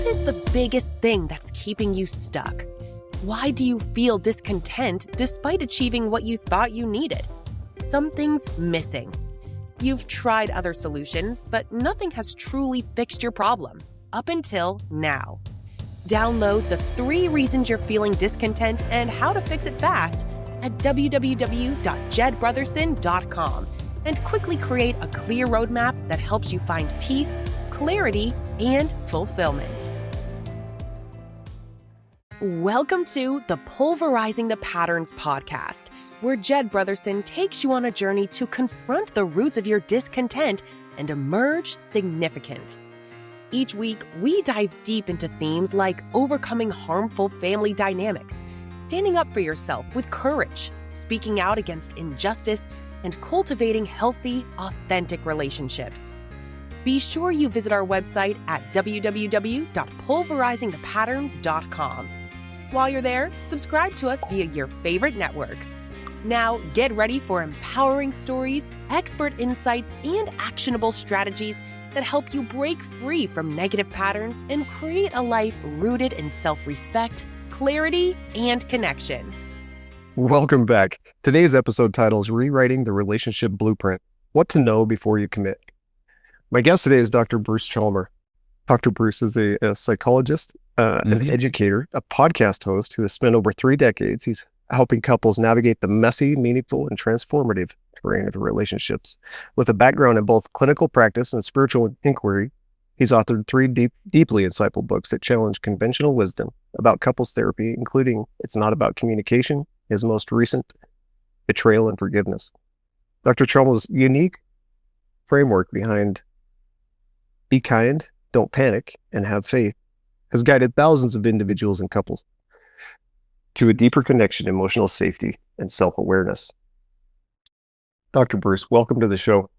what is the biggest thing that's keeping you stuck? Why do you feel discontent despite achieving what you thought you needed? Something's missing. You've tried other solutions, but nothing has truly fixed your problem, up until now. Download the 3 reasons you're feeling discontent and how to fix it fast at www.jedbrotherson.com and quickly create a clear roadmap that helps you find peace, clarity, and fulfillment. Welcome to the Pulverizing the Patterns podcast, where Jed Brotherson takes you on a journey to confront the roots of your discontent and emerge significant. Each week, we dive deep into themes like overcoming harmful family dynamics, standing up for yourself with courage, speaking out against injustice, and cultivating healthy, authentic relationships. Be sure you visit our website at www.pulverizingthepatterns.com. While you're there, subscribe to us via your favorite network. Now, get ready for empowering stories, expert insights, and actionable strategies that help you break free from negative patterns and create a life rooted in self-respect, clarity, and connection. Welcome back. Today's episode title is Rewriting the Relationship Blueprint: What to Know Before You Commit. My guest today is Dr. Bruce Chalmer. Dr. Bruce is a psychologist, an educator, a podcast host who has spent over 3 decades. He's helping couples navigate the messy, meaningful, and transformative terrain of relationships. With a background in both clinical practice and spiritual inquiry, he's authored 3 deeply insightful books that challenge conventional wisdom about couples therapy, including It's Not About Communication, his most recent, Betrayal and Forgiveness. Dr. Chalmer's unique framework behind Be Kind, Don't Panic, and Have Faith has guided thousands of individuals and couples to a deeper connection, emotional safety, and self-awareness. Dr. Bruce, welcome to the show.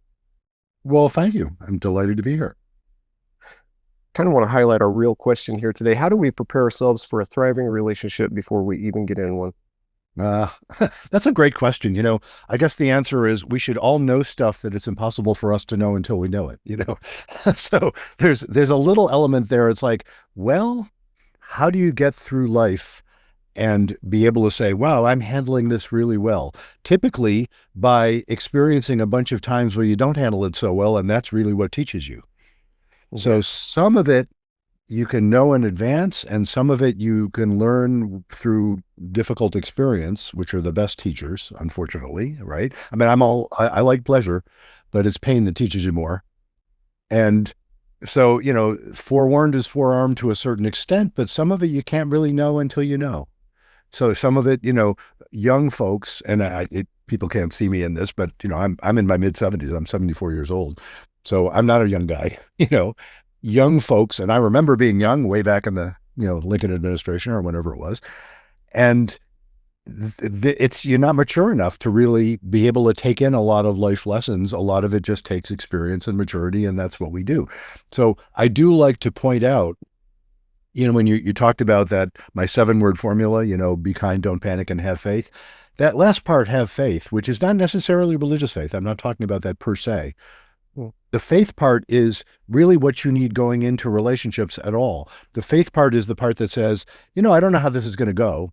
Well, thank you. I'm delighted to be here. Kind of want to highlight our real question here today. How do we prepare ourselves for a thriving relationship before we even get in one? That's a great question. I guess the answer is we should all know stuff that it's impossible for us to know until we know it, So there's a little element there. It's like, well, how do you get through life and be able to say, wow, I'm handling this really well? Typically by experiencing a bunch of times where you don't handle it so well, and that's really what teaches you. Okay. So some of it you can know in advance, and some of it you can learn through difficult experience, which are the best teachers, unfortunately, right? I mean, I like pleasure, but it's pain that teaches you more. And so, forewarned is forearmed to a certain extent, but some of it you can't really know until you know. So some of it, young folks, and people can't see me in this, but, I'm in my mid-70s. I'm 74 years old. So I'm not a young guy, young folks. And I remember being young way back in the, Lincoln administration or whenever it was. And you're not mature enough to really be able to take in a lot of life lessons. A lot of it just takes experience and maturity, and that's what we do. So I do like to point out, when you talked about that, my 7-word formula, be kind, don't panic, and have faith. That last part, have faith, which is not necessarily religious faith. I'm not talking about that per se. The faith part is really what you need going into relationships at all. The faith part is the part that says, I don't know how this is going to go.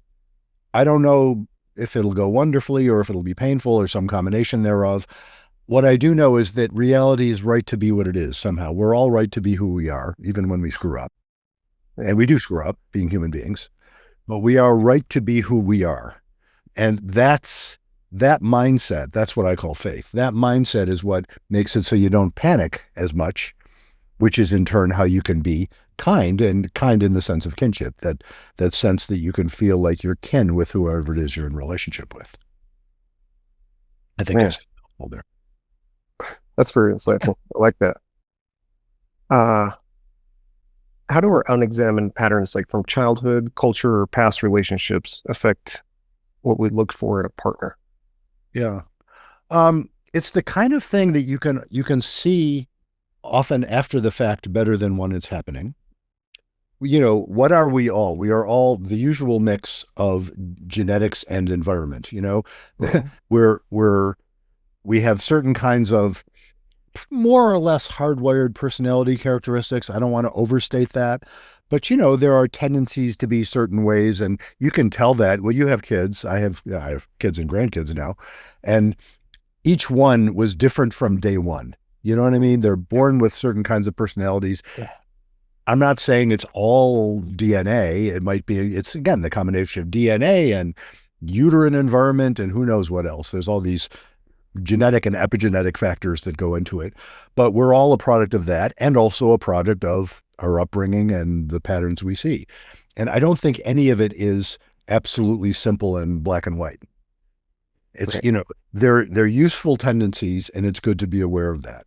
I don't know if it'll go wonderfully or if it'll be painful or some combination thereof. What I do know is that reality is right to be what it is somehow. We're all right to be who we are, even when we screw up. And we do screw up, being human beings. But we are right to be who we are. And that mindset, that's what I call faith. That mindset is what makes it so you don't panic as much, which is in turn how you can be kind, and kind in the sense of kinship, that sense that you can feel like you're kin with whoever it is you're in relationship with. I think that's helpful there. That's very insightful. I like that. How do our unexamined patterns, like from childhood, culture, or past relationships, affect what we look for in a partner? Yeah. It's the kind of thing that you can see often after the fact better than when it's happening. What are we all? We are all the usual mix of genetics and environment. We have certain kinds of more or less hardwired personality characteristics. I don't want to overstate that, But there are tendencies to be certain ways, and you can tell that. Well, you have kids. I have kids and grandkids now, and each one was different from day one. You know what I mean? They're born with certain kinds of personalities. Yeah. I'm not saying it's all DNA. It's again the combination of DNA and uterine environment and who knows what else. There's all these genetic and epigenetic factors that go into it, but we're all a product of that, and also a product of our upbringing and the patterns we see. And I don't think any of it is absolutely simple and black and white. It's, Right. they're useful tendencies, and it's good to be aware of that.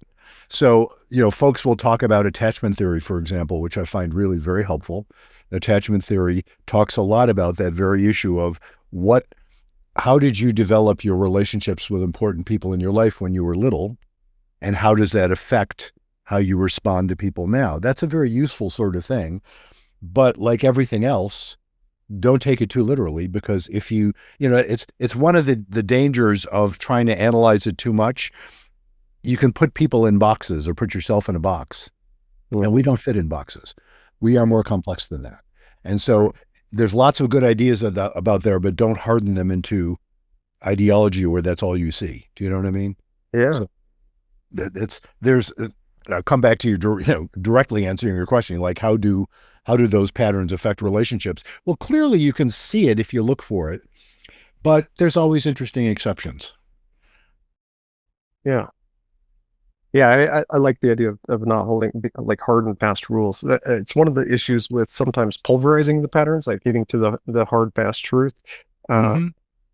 So, folks will talk about attachment theory, for example, which I find really very helpful. Attachment theory talks a lot about that very issue of how did you develop your relationships with important people in your life when you were little? And how does that affect how you respond to people now? That's a very useful sort of thing. But like everything else, don't take it too literally, because if it's one of the dangers of trying to analyze it too much. You can put people in boxes or put yourself in a box, and we don't fit in boxes. We are more complex than that. And so there's lots of good ideas about there, but don't harden them into ideology where that's all you see. Do you know what I mean? Yeah. So I'll come back to you, directly answering your question, like how do those patterns affect relationships? Well, clearly you can see it if you look for it, but there's always interesting exceptions. Yeah. Yeah, I like the idea of not holding like hard and fast rules. It's one of the issues with sometimes pulverizing the patterns, like getting to the hard, fast truth. Uh, Mm-hmm.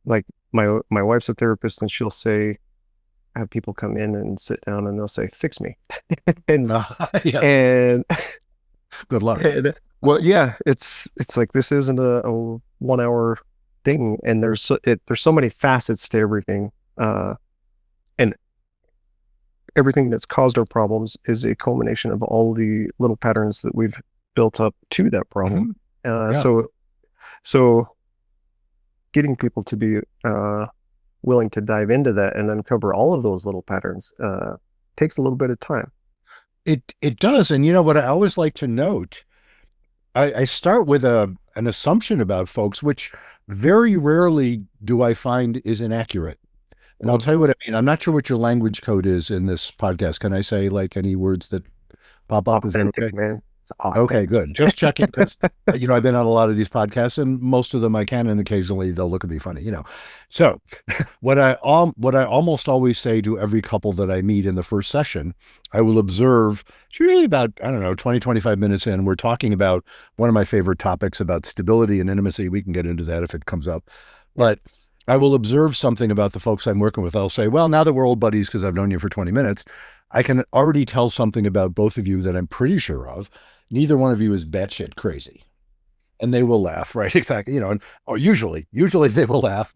like my wife's a therapist, and she'll say, have people come in and sit down, and they'll say, "Fix me," and Yeah. and, Good luck. and well, yeah, it's like this isn't a 1 hour thing, and there's so many facets to everything. And everything that's caused our problems is a culmination of all the little patterns that we've built up to that problem. Mm-hmm. Uh, Yeah. so, so getting people to be willing to dive into that and uncover all of those little patterns takes a little bit of time. It does. And what I always like to note, I start with an assumption about folks, which very rarely do I find is inaccurate. And I'll tell you what I mean. I'm not sure what your language code is in this podcast. Can I say like any words that pop up? Is that Authentic, okay? man. It's Okay, authentic. good. Just checking because I've been on a lot of these podcasts, and most of them I can, and occasionally they'll look at me funny. So what I almost always say to every couple that I meet in the first session, I will observe. It's usually about, I don't know, 20, 25 minutes in. We're talking about one of my favorite topics about stability and intimacy. We can get into that if it comes up, but I will observe something about the folks I'm working with. I'll say, well, now that we're old buddies because I've known you for 20 minutes, I can already tell something about both of you that I'm pretty sure of. Neither one of you is batshit crazy. And they will laugh, right? Exactly. Or usually they will laugh.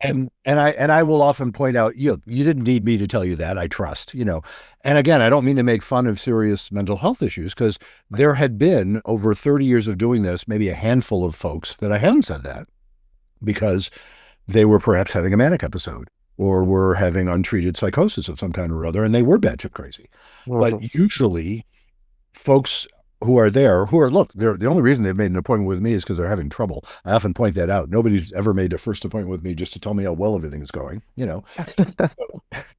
And I will often point out, you didn't need me to tell you that. I trust. And again, I don't mean to make fun of serious mental health issues, because there had been over 30 years of doing this, maybe a handful of folks that I haven't said that because they were perhaps having a manic episode or were having untreated psychosis of some kind or other, and they were batshit crazy. Mhm. But usually folks who are there, look, they're the only reason they've made an appointment with me is because they're having trouble. I often point that out. Nobody's ever made a first appointment with me just to tell me how well everything is going.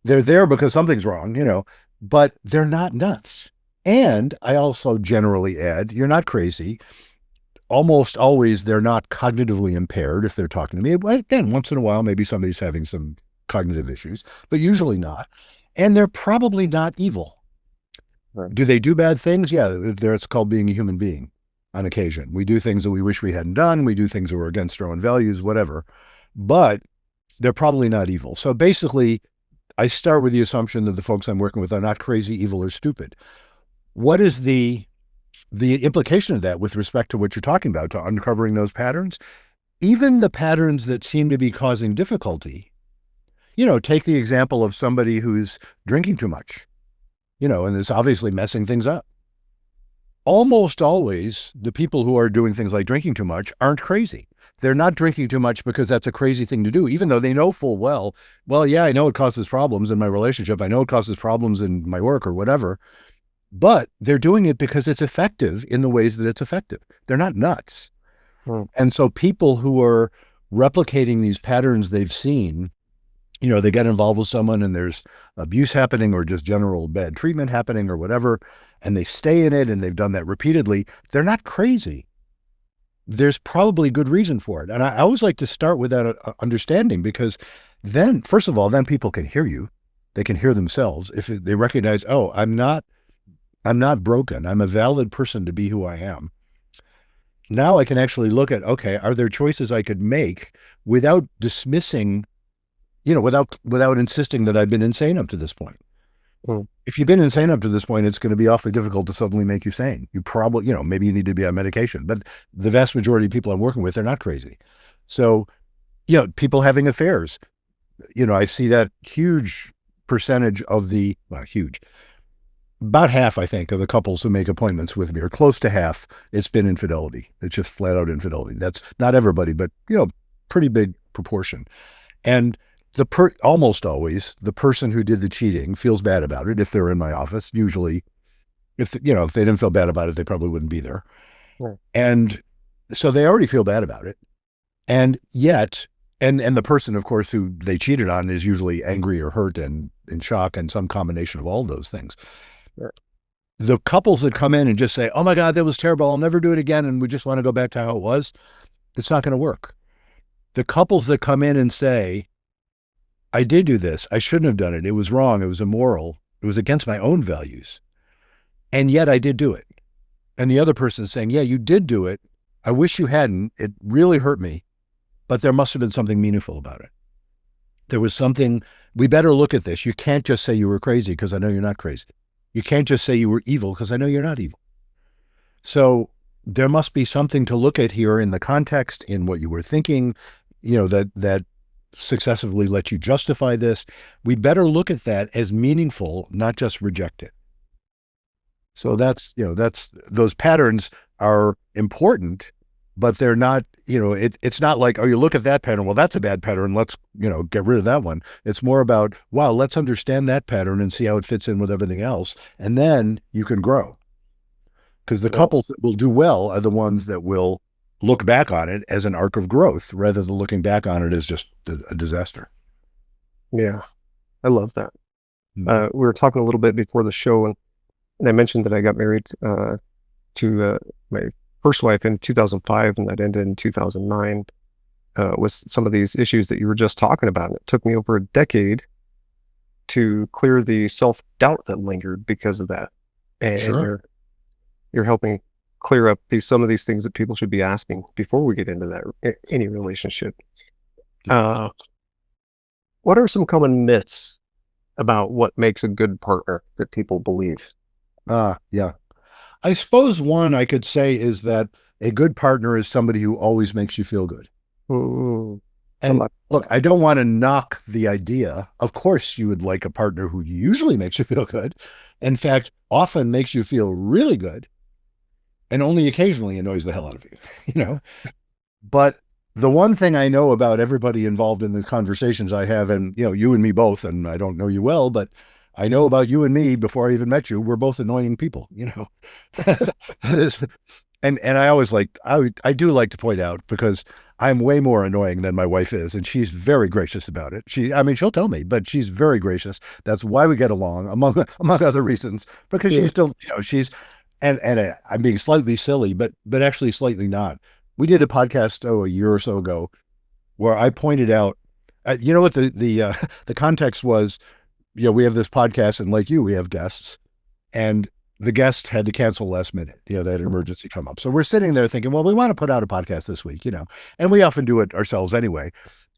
They're there because something's wrong, but they're not nuts. And I also generally add, you're not crazy. Almost always they're not cognitively impaired if they're talking to me. Again, once in a while, maybe somebody's having some cognitive issues, but usually not. And they're probably not evil. Right. Do they do bad things? Yeah, it's called being a human being on occasion. We do things that we wish we hadn't done. We do things that were against our own values, whatever. But they're probably not evil. So basically, I start with the assumption that the folks I'm working with are not crazy, evil, or stupid. What is the implication of that with respect to what you're talking about, to uncovering those patterns? Even the patterns that seem to be causing difficulty, take the example of somebody who's drinking too much, and is obviously messing things up. Almost always, the people who are doing things like drinking too much aren't crazy. They're not drinking too much because that's a crazy thing to do, even though they know full well, yeah, I know it causes problems in my relationship. I know it causes problems in my work or whatever. but they're doing it because it's effective in the ways that it's effective. They're not nuts. Hmm. And so people who are replicating these patterns they've seen, they get involved with someone and there's abuse happening or just general bad treatment happening or whatever, and they stay in it and they've done that repeatedly. They're not crazy. There's probably good reason for it. And I always like to start with that understanding, because then, first of all, then people can hear you. They can hear themselves if they recognize, oh, I'm not broken. I'm a valid person to be who I am. Now I can actually look at, okay, are there choices I could make without dismissing, without insisting that I've been insane up to this point. Hmm. If you've been insane up to this point, it's going to be awfully difficult to suddenly make you sane. You probably, maybe you need to be on medication, but the vast majority of people I'm working with, they're not crazy. So, people having affairs, I see that huge percentage of huge, about half, I think, of the couples who make appointments with me, or close to half, it's been infidelity. It's just flat out infidelity. That's not everybody, but, pretty big proportion. And almost always the person who did the cheating feels bad about it if they're in my office. Usually, if they didn't feel bad about it, they probably wouldn't be there. Right. And so they already feel bad about it. And yet, and the person, of course, who they cheated on is usually angry or hurt and in shock and some combination of all those things. Right. The couples that come in and just say, oh my God, that was terrible, I'll never do it again, and we just want to go back to how it was, it's not going to work. The couples that come in and say, I did do this, I shouldn't have done it, it was wrong, it was immoral, it was against my own values, and yet I did do it. And the other person is saying, yeah, you did do it, I wish you hadn't, it really hurt me, but there must have been something meaningful about it. There was something, we better look at this. You can't just say you were crazy because I know you're not crazy. You can't just say you were evil because I know you're not evil. So there must be something to look at here in the context, in what you were thinking, that successively let you justify this. We better look at that as meaningful, not just reject it. So that's those patterns are important, but they're not, it's not like, oh, you look at that pattern, well, that's a bad pattern, let's, get rid of that one. It's more about, wow, let's understand that pattern and see how it fits in with everything else. And then you can grow. Because the couples that will do well are the ones that will look back on it as an arc of growth rather than looking back on it as just a disaster. Yeah, I love that. Mm-hmm. We were talking a little bit before the show, and I mentioned that I got married to my first wife in 2005, and that ended in 2009 with some of these issues that you were just talking about. And it took me over a decade to clear the self-doubt that lingered because of that. And Sure. you're helping clear up some of these things that people should be asking before we get into that any relationship. What are some common myths about what makes a good partner that people believe? Yeah. I suppose one I could say is that a good partner is somebody who always makes you feel good. Mm, And look, I don't want to knock the idea. Of course, you would like a partner who usually makes you feel good. In fact, often makes you feel really good, and only occasionally annoys the hell out of you, But the one thing I know about everybody involved in the conversations I have, and, you and me both, and I don't know you well, but I know about you and me before I even met you, we're both annoying people. And I always I do like to point out, because I'm way more annoying than my wife is, and she's very gracious about it. She'll tell me, but she's very gracious. That's why we get along, among other reasons, because Yeah. she's still, and I'm being slightly silly, but actually slightly not. We did a podcast, a year or so ago, where I pointed out, what the context was. We have this podcast, and like you, we have guests, and the guest had to cancel last minute. They had an emergency come up. So we're sitting there thinking, well, we want to put out a podcast this week, and we often do it ourselves anyway.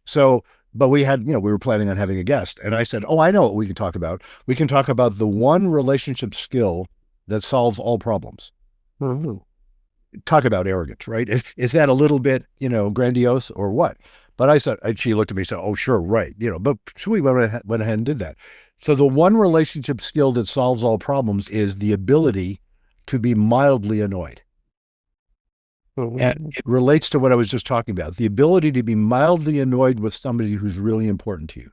So, but we had, we were planning on having a guest, and I said, oh, I know what we can talk about. We can talk about the one relationship skill that solves all problems. Mm-hmm. Talk about arrogance, right? Is that a little bit, grandiose or what? But I said, and she looked at me and said, oh, sure, right. But we went ahead and did that. So the one relationship skill that solves all problems is the ability to be mildly annoyed. Mm-hmm. And it relates to what I was just talking about, the ability to be mildly annoyed with somebody who's really important to you.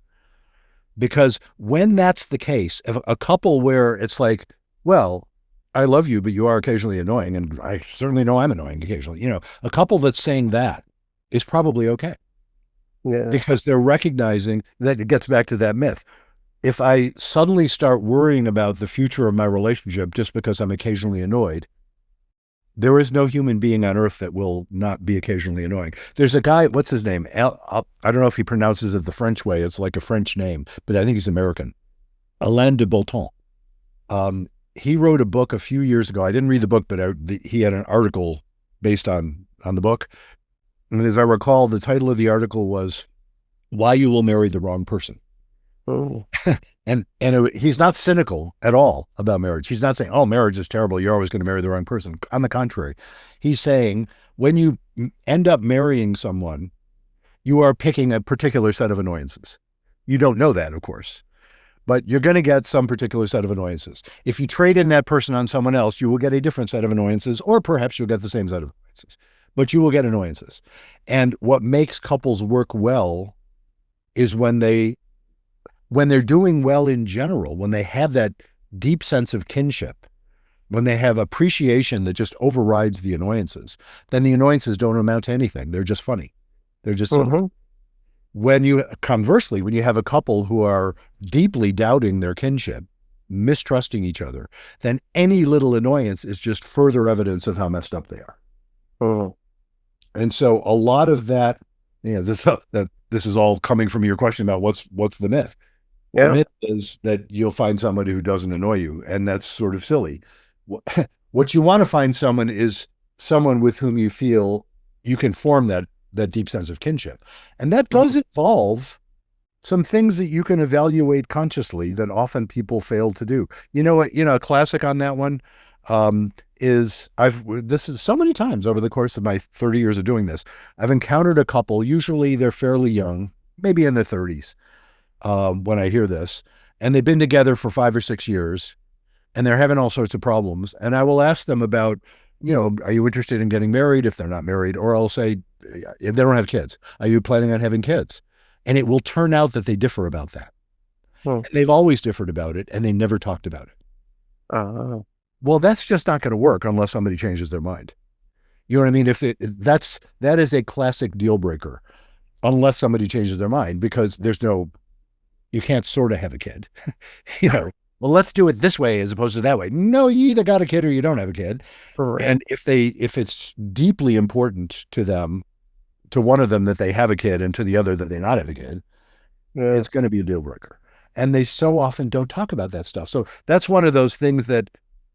Because when that's the case, if a couple where it's like, well, I love you, but you are occasionally annoying, and I certainly know I'm annoying occasionally. A couple that's saying that is probably okay Yeah. because they're recognizing that it gets back to that myth. If I suddenly start worrying about the future of my relationship just because I'm occasionally annoyed, there is no human being on earth that will not be occasionally annoying. There's a guy, what's his name? I don't know if he pronounces it the French way. It's like a French name, but I think he's American. Alain de Botton. Um, he wrote a book a few years ago. I didn't read the book, but he had an article based on the book. And as I recall, the title of the article was "Why You Will Marry the Wrong Person." Oh. He's not cynical at all about marriage. He's not saying, "Oh, marriage is terrible. You're always going to marry the wrong person." On the contrary, he's saying when you end up marrying someone, you are picking a particular set of annoyances. You don't know that, of course, but you're going to get some particular set of annoyances. If you trade in that person on someone else, you will get a different set of annoyances, or perhaps you'll get the same set of annoyances, but you will get annoyances. And what makes couples work well is when they're doing well in general, when they have that deep sense of kinship, when they have appreciation that just overrides the annoyances, then the annoyances don't amount to anything. They're just funny. They're just silly. Mm-hmm. Conversely, when you have a couple who are deeply doubting their kinship, mistrusting each other, then any little annoyance is just further evidence of how messed up they are. Oh. And so a lot of that, this is all coming from your question about what's the myth. The Yeah. myth is that you'll find somebody who doesn't annoy you, and that's sort of silly. What you want to find someone is someone with whom you feel you can form that deep sense of kinship. And that does involve some things that you can evaluate consciously that often people fail to do. You know what, a classic on that one is this is so many times over the course of my 30 years of doing this, I've encountered a couple, usually they're fairly young, maybe in their 30s, when I hear this, and they've been together for 5 or 6 years, and they're having all sorts of problems. And I will ask them about, are you interested in getting married if they're not married? Or I'll say, if they don't have kids, are you planning on having kids? And it will turn out that they differ about that. Oh. And they've always differed about it, and they never talked about it. Uh, Well, that's just not going to work unless somebody changes their mind. You know what I mean? That is a classic deal breaker, unless somebody changes their mind, because you can't sort of have a kid. Well, let's do it this way as opposed to that way. No, you either got a kid or you don't have a kid. right. And if it's deeply important to them, to one of them that they have a kid and to the other that they not have a kid, Yeah. it's going to be a deal breaker. And they so often don't talk about that stuff. So that's one of those things that,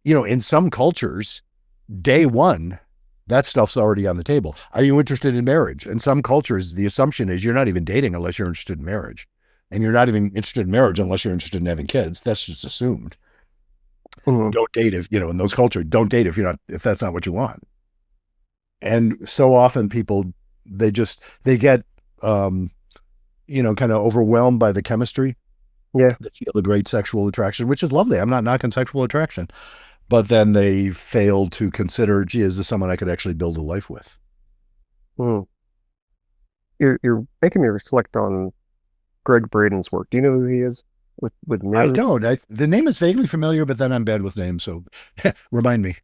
in some cultures, day one, that stuff's already on the table. Are you interested in marriage? In some cultures, the assumption is you're not even dating unless you're interested in marriage. And you're not even interested in marriage unless you're interested in having kids. That's just assumed. Mm-hmm. Don't date in those cultures, don't date if that's not what you want. And so often people, they get, kind of overwhelmed by the chemistry. Yeah. They feel a great sexual attraction, which is lovely. I'm not knocking sexual attraction, but then they fail to consider, gee, is this someone I could actually build a life with? Mm. You're making me reflect on Greg Braden's work. Do you know who he is with I mirrors? don't. The name is vaguely familiar, but then I'm bad with names. So remind me.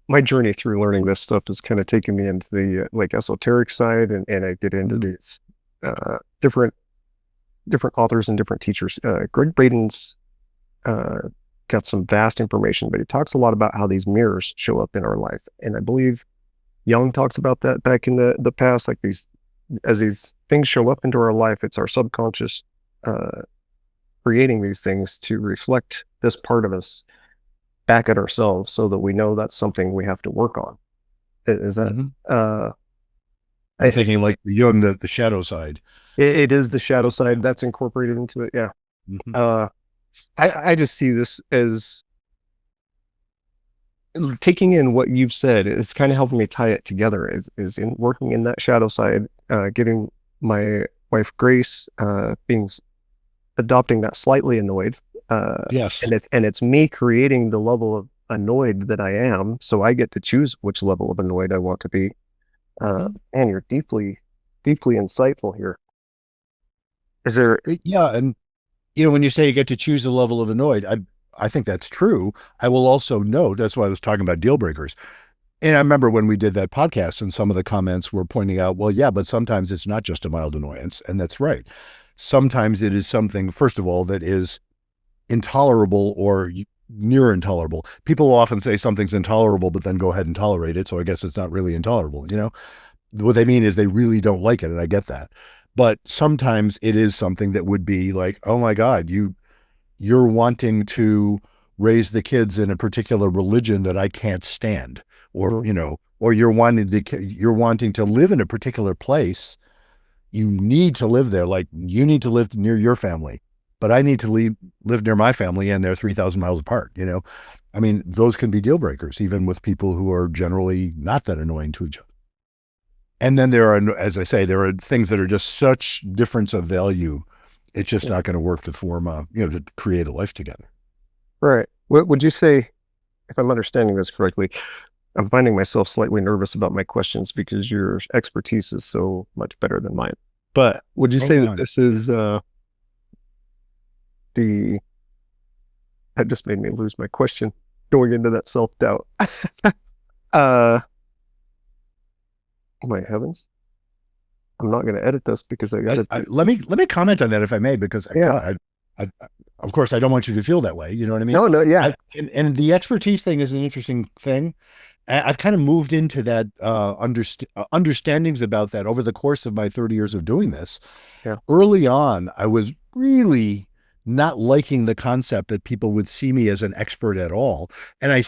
My journey through learning this stuff is kind of taking me into the like esoteric side, and I get into these different authors and different teachers. Greg Braden's got some vast information, but he talks a lot about how these mirrors show up in our life, and I believe Jung talks about that back in the past, like as these things show up into our life, it's our subconscious creating these things to reflect this part of us back at ourselves so that we know that's something we have to work on. Is that I'm thinking like the Jung, the shadow side. it is the shadow side that's incorporated into it. Yeah. Mm-hmm. I just see this as taking in what you've said is kind of helping me tie it together, is in working in that shadow side, getting my wife Grace adopting that slightly annoyed, Yes. and it's me creating the level of annoyed that I am, so I get to choose which level of annoyed I want to be. And you're deeply insightful here. Is there Yeah, and when you say you get to choose the level of annoyed, I think that's true. I will also note, that's why I was talking about deal breakers. And I remember when we did that podcast and some of the comments were pointing out, well, yeah, but sometimes it's not just a mild annoyance. And that's right. Sometimes it is something, first of all, that is intolerable or near intolerable. People often say something's intolerable, but then go ahead and tolerate it. So I guess it's not really intolerable. What they mean is they really don't like it. And I get that. But sometimes it is something that would be like, oh my God, you're wanting to raise the kids in a particular religion that I can't stand, or or you're wanting to live in a particular place. You need to live there. Like, you need to live near your family, but I need to live near my family, and they're 3,000 miles apart. I mean, those can be deal breakers, even with people who are generally not that annoying to each other. And then there are, as I say, there are things that are just such difference of value. It's just not going to work to form to create a life together. Right. What would you say, if I'm understanding this correctly? I'm finding myself slightly nervous about my questions because your expertise is so much better than mine. But would you say that this is that just made me lose my question going into that self-doubt. My heavens. I'm not going to edit this because I got to. Let me comment on that if I may, because of course I don't want you to feel that way. You know what I mean? No, yeah. And the expertise thing is an interesting thing. I've kind of moved into that understandings about that over the course of my 30 years of doing this. Yeah. Early on, I was really not liking the concept that people would see me as an expert at all. And I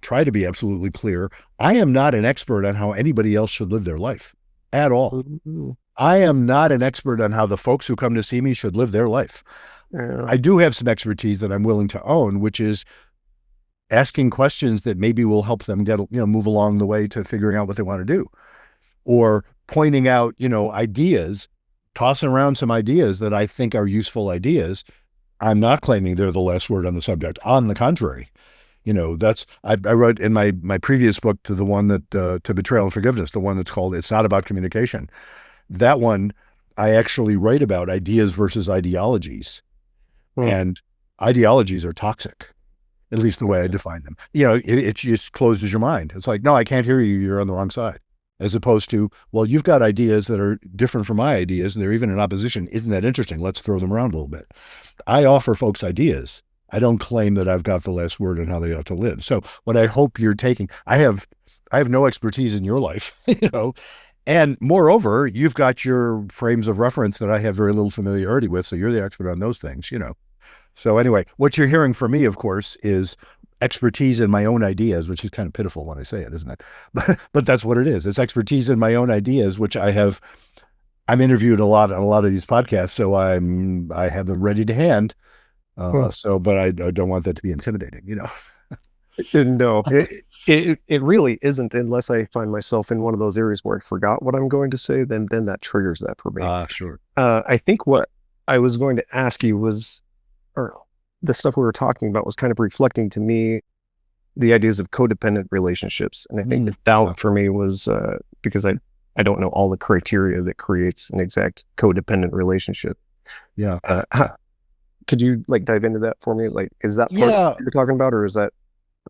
try to be absolutely clear. I am not an expert on how anybody else should live their life at all. Mm-hmm. I am not an expert on how the folks who come to see me should live their life. Yeah. I do have some expertise that I'm willing to own, which is asking questions that maybe will help them move along the way to figuring out what they want to do, or pointing out, ideas, tossing around some ideas that I think are useful ideas. I'm not claiming they're the last word on the subject. On the contrary, I wrote in my previous book, to the one that to Betrayal and Forgiveness, the one that's called It's Not About Communication. That one, I actually write about ideas versus ideologies. And ideologies are toxic, at least the way I define them. It just closes your mind. It's like, no, I can't hear you. You're on the wrong side. As opposed to, well, you've got ideas that are different from my ideas, and they're even in opposition. Isn't that interesting? Let's throw them around a little bit. I offer folks ideas. I don't claim that I've got the last word on how they ought to live. So what I hope you're taking, I have no expertise in your life, and moreover, you've got your frames of reference that I have very little familiarity with. So you're the expert on those things, So anyway, what you're hearing from me, of course, is expertise in my own ideas, which is kind of pitiful when I say it, isn't it? But that's what it is. It's expertise in my own ideas, which I'm interviewed a lot on a lot of these podcasts, so I have them ready to hand. But I don't want that to be intimidating, No, it really isn't, unless I find myself in one of those areas where I forgot what I'm going to say, then that triggers that for me. Sure. I think what I was going to ask you was, or the stuff we were talking about was kind of reflecting to me the ideas of codependent relationships. And I think the doubt for me was because I don't know all the criteria that creates an exact codependent relationship. Yeah. Could you dive into that for me? Is that part that you're talking about, or is that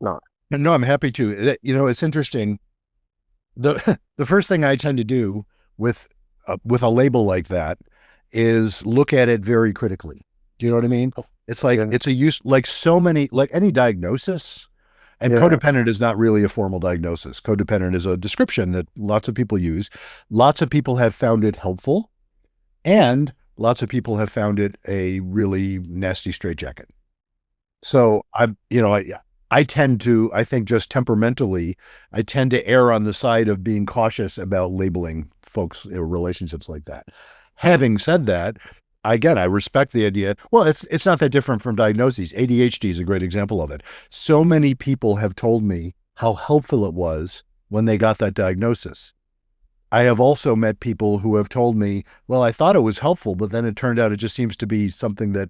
not? No, I'm happy to. It's interesting. The first thing I tend to do with a label like that is look at it very critically. Do you know what I mean? It's like, it's a use, like so many, like any diagnosis, and codependent is not really a formal diagnosis. Codependent is a description that lots of people use. Lots of people have found it helpful, and lots of people have found it a really nasty straitjacket. So I tend to, I think just temperamentally, I tend to err on the side of being cautious about labeling folks in relationships like that. Having said that, again, I respect the idea. Well, it's not that different from diagnoses. ADHD is a great example of it. So many people have told me how helpful it was when they got that diagnosis. I have also met people who have told me, well, I thought it was helpful, but then it turned out it just seems to be something that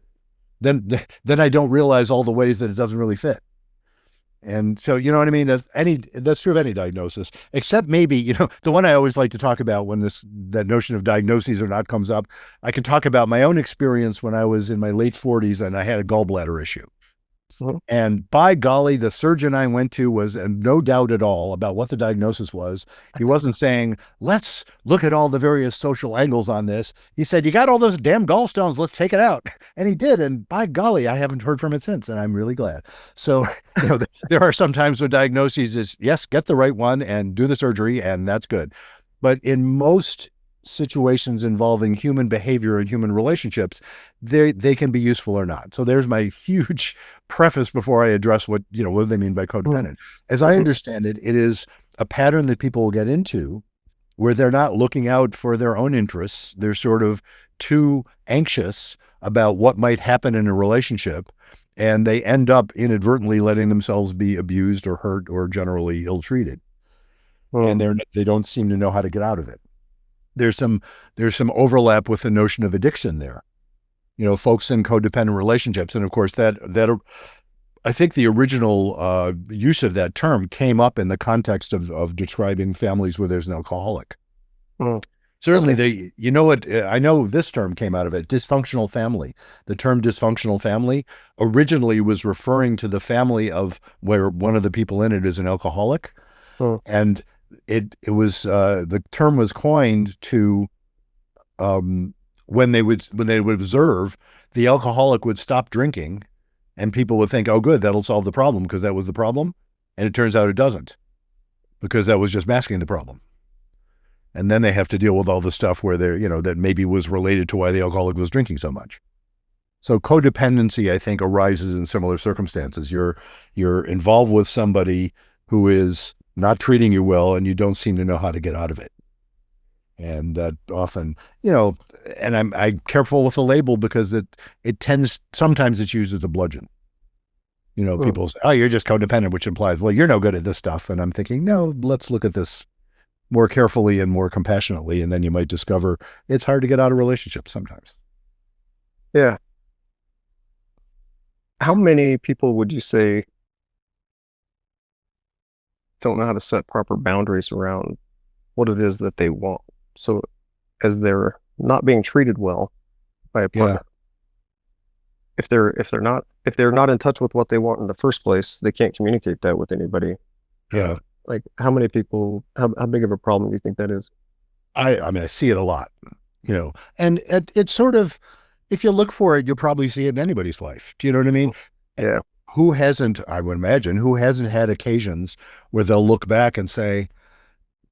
then I don't realize all the ways that it doesn't really fit. And so, you know what I mean? That's true of any diagnosis, except maybe, the one I always like to talk about when that notion of diagnoses or not comes up. I can talk about my own experience when I was in my late 40s and I had a gallbladder issue. Mhm. And by golly, the surgeon I went to was no doubt at all about what the diagnosis was. He wasn't saying, let's look at all the various social angles on this. He said, you got all those damn gallstones, let's take it out. And he did. And by golly, I haven't heard from it since. And I'm really glad. So, there are some times when diagnoses is, yes, get the right one and do the surgery, and that's good. But in most situations involving human behavior and human relationships, they can be useful or not. So there's my huge preface before I address what do they mean by codependent. As I understand it, it is a pattern that people will get into where they're not looking out for their own interests. They're sort of too anxious about what might happen in a relationship, and they end up inadvertently letting themselves be abused or hurt or generally ill-treated. And they don't seem to know how to get out of it. There's some overlap with the notion of addiction there. Folks in codependent relationships, and of course that I think the original use of that term came up in the context of describing families where there's an alcoholic. Certainly, I know this term came out of it, dysfunctional family. The term dysfunctional family originally was referring to the family of where one of the people in it is an alcoholic, and it was the term was coined to when they would observe the alcoholic would stop drinking, and people would think, oh, good, that'll solve the problem because that was the problem, and it turns out it doesn't, because that was just masking the problem. And then they have to deal with all the stuff where they're that maybe was related to why the alcoholic was drinking so much. So codependency, I think, arises in similar circumstances. You're involved with somebody who is not treating you well, and you don't seem to know how to get out of it. And that often, and I'm careful with the label because sometimes it's used as a bludgeon. People say, oh, you're just codependent, which implies, well, you're no good at this stuff. And I'm thinking, no, let's look at this more carefully and more compassionately. And then you might discover it's hard to get out of relationships sometimes. Yeah. How many people would you say don't know how to set proper boundaries around what it is that they want? So as they're not being treated well by a partner, if they're not in touch with what they want in the first place, they can't communicate that with anybody. Yeah. Like how many people, how big of a problem do you think that is? I mean, I see it a lot, and it's sort of, if you look for it, you'll probably see it in anybody's life. Do you know what I mean? Yeah. I would imagine, who hasn't had occasions where they'll look back and say,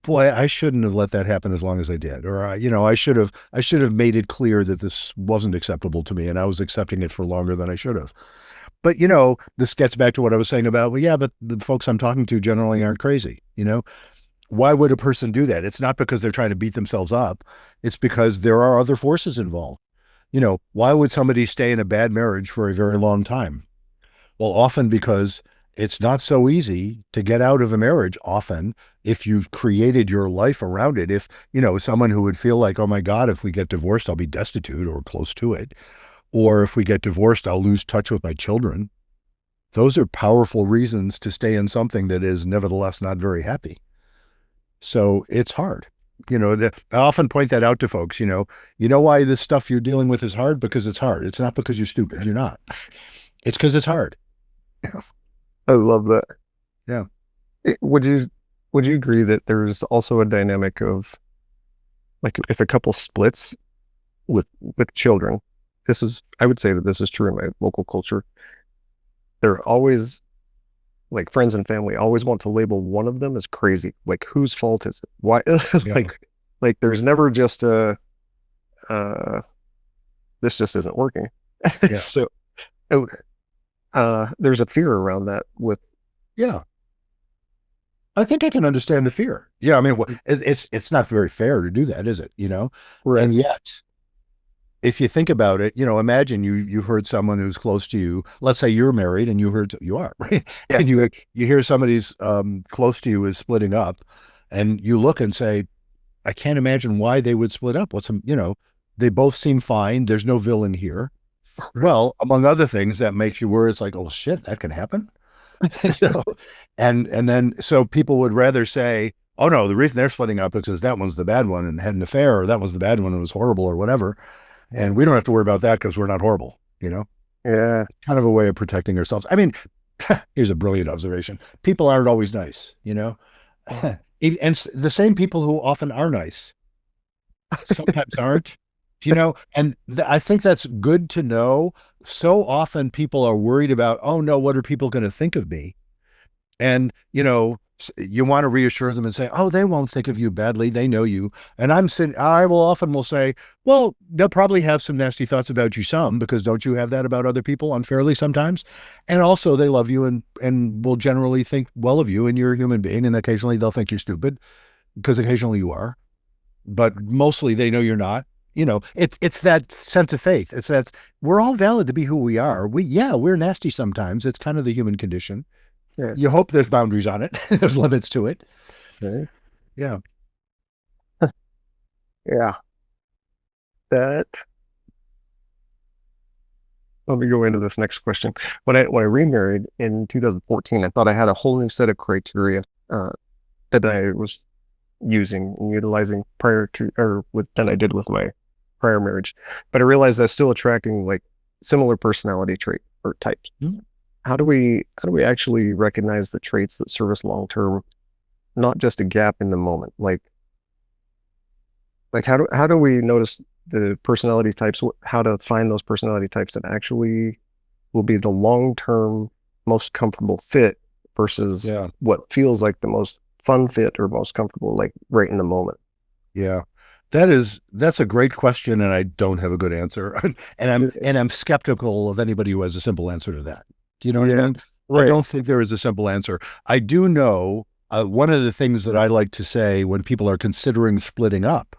boy, I shouldn't have let that happen as long as I did. Or, I should have made it clear that this wasn't acceptable to me and I was accepting it for longer than I should have. But, this gets back to what I was saying about, well, yeah, but the folks I'm talking to generally aren't crazy. Why would a person do that? It's not because they're trying to beat themselves up. It's because there are other forces involved. Why would somebody stay in a bad marriage for a very long time? Well, often because it's not so easy to get out of a marriage often if you've created your life around it. If, someone who would feel like, oh my God, if we get divorced, I'll be destitute or close to it. Or if we get divorced, I'll lose touch with my children. Those are powerful reasons to stay in something that is nevertheless not very happy. So it's hard. I often point that out to folks, why this stuff you're dealing with is hard? Because it's hard. It's not because you're stupid. You're not. It's because it's hard. I love that. Yeah. Would you agree that there's also a dynamic of, like, if a couple splits with children, I would say that this is true in my local culture. They're always, like, friends and family always want to label one of them as crazy. Like, whose fault is it? Why? like there's never just this just isn't working. Yeah. So there's a fear around that with. Yeah. I think I can understand the fear. Yeah. I mean, it's not very fair to do that, is it? Right. And yet, if you think about it, imagine you heard someone who's close to you. Let's say you're married and you are, right? Yeah. And you hear somebody's close to you is splitting up, and you look and say, I can't imagine why they would split up. They both seem fine. There's no villain here. Well, among other things, that makes you worry. It's like, oh shit, that can happen. you know, and then so people would rather say, oh no, the reason they're splitting up is because that one's the bad one and had an affair, or that was the bad one and was horrible or whatever. And we don't have to worry about that because we're not horrible, you know? Yeah. Kind of a way of protecting ourselves. I mean, here's a brilliant observation. People aren't always nice, you know? And the same people who often are nice sometimes aren't, you know? And I think that's good to know. So often people are worried about, oh no, what are people going to think of me? And, you know, you want to reassure them and say, oh, they won't think of you badly. They know you. And I will often say, well, they'll probably have some nasty thoughts about you some, because don't you have that about other people unfairly sometimes? And also they love you and will generally think well of you, and you're a human being. And occasionally they'll think you're stupid, because occasionally you are, but mostly they know you're not. You know, it's that sense of faith. It's that we're all valid to be who we are. We're nasty sometimes. It's kind of the human condition. Yeah. You hope there's boundaries on it. There's limits to it. Okay. Yeah. Yeah. That. Let me go into this next question. When I remarried in 2014, I thought I had a whole new set of criteria that I was using and utilizing prior to, or with, than I did with my prior marriage. But I realized I was still attracting like similar personality trait or types. Mm-hmm. How do we actually recognize the traits that serve us long term, not just a gap in the moment? Like how do we notice the personality types, how to find those personality types that actually will be the long term most comfortable fit versus what feels like the most fun fit or most comfortable, like right in the moment? Yeah. That's a great question, and I don't have a good answer. and I'm skeptical of anybody who has a simple answer to that. Do you know what I mean? Right. I don't think there is a simple answer. I do know one of the things that I like to say when people are considering splitting up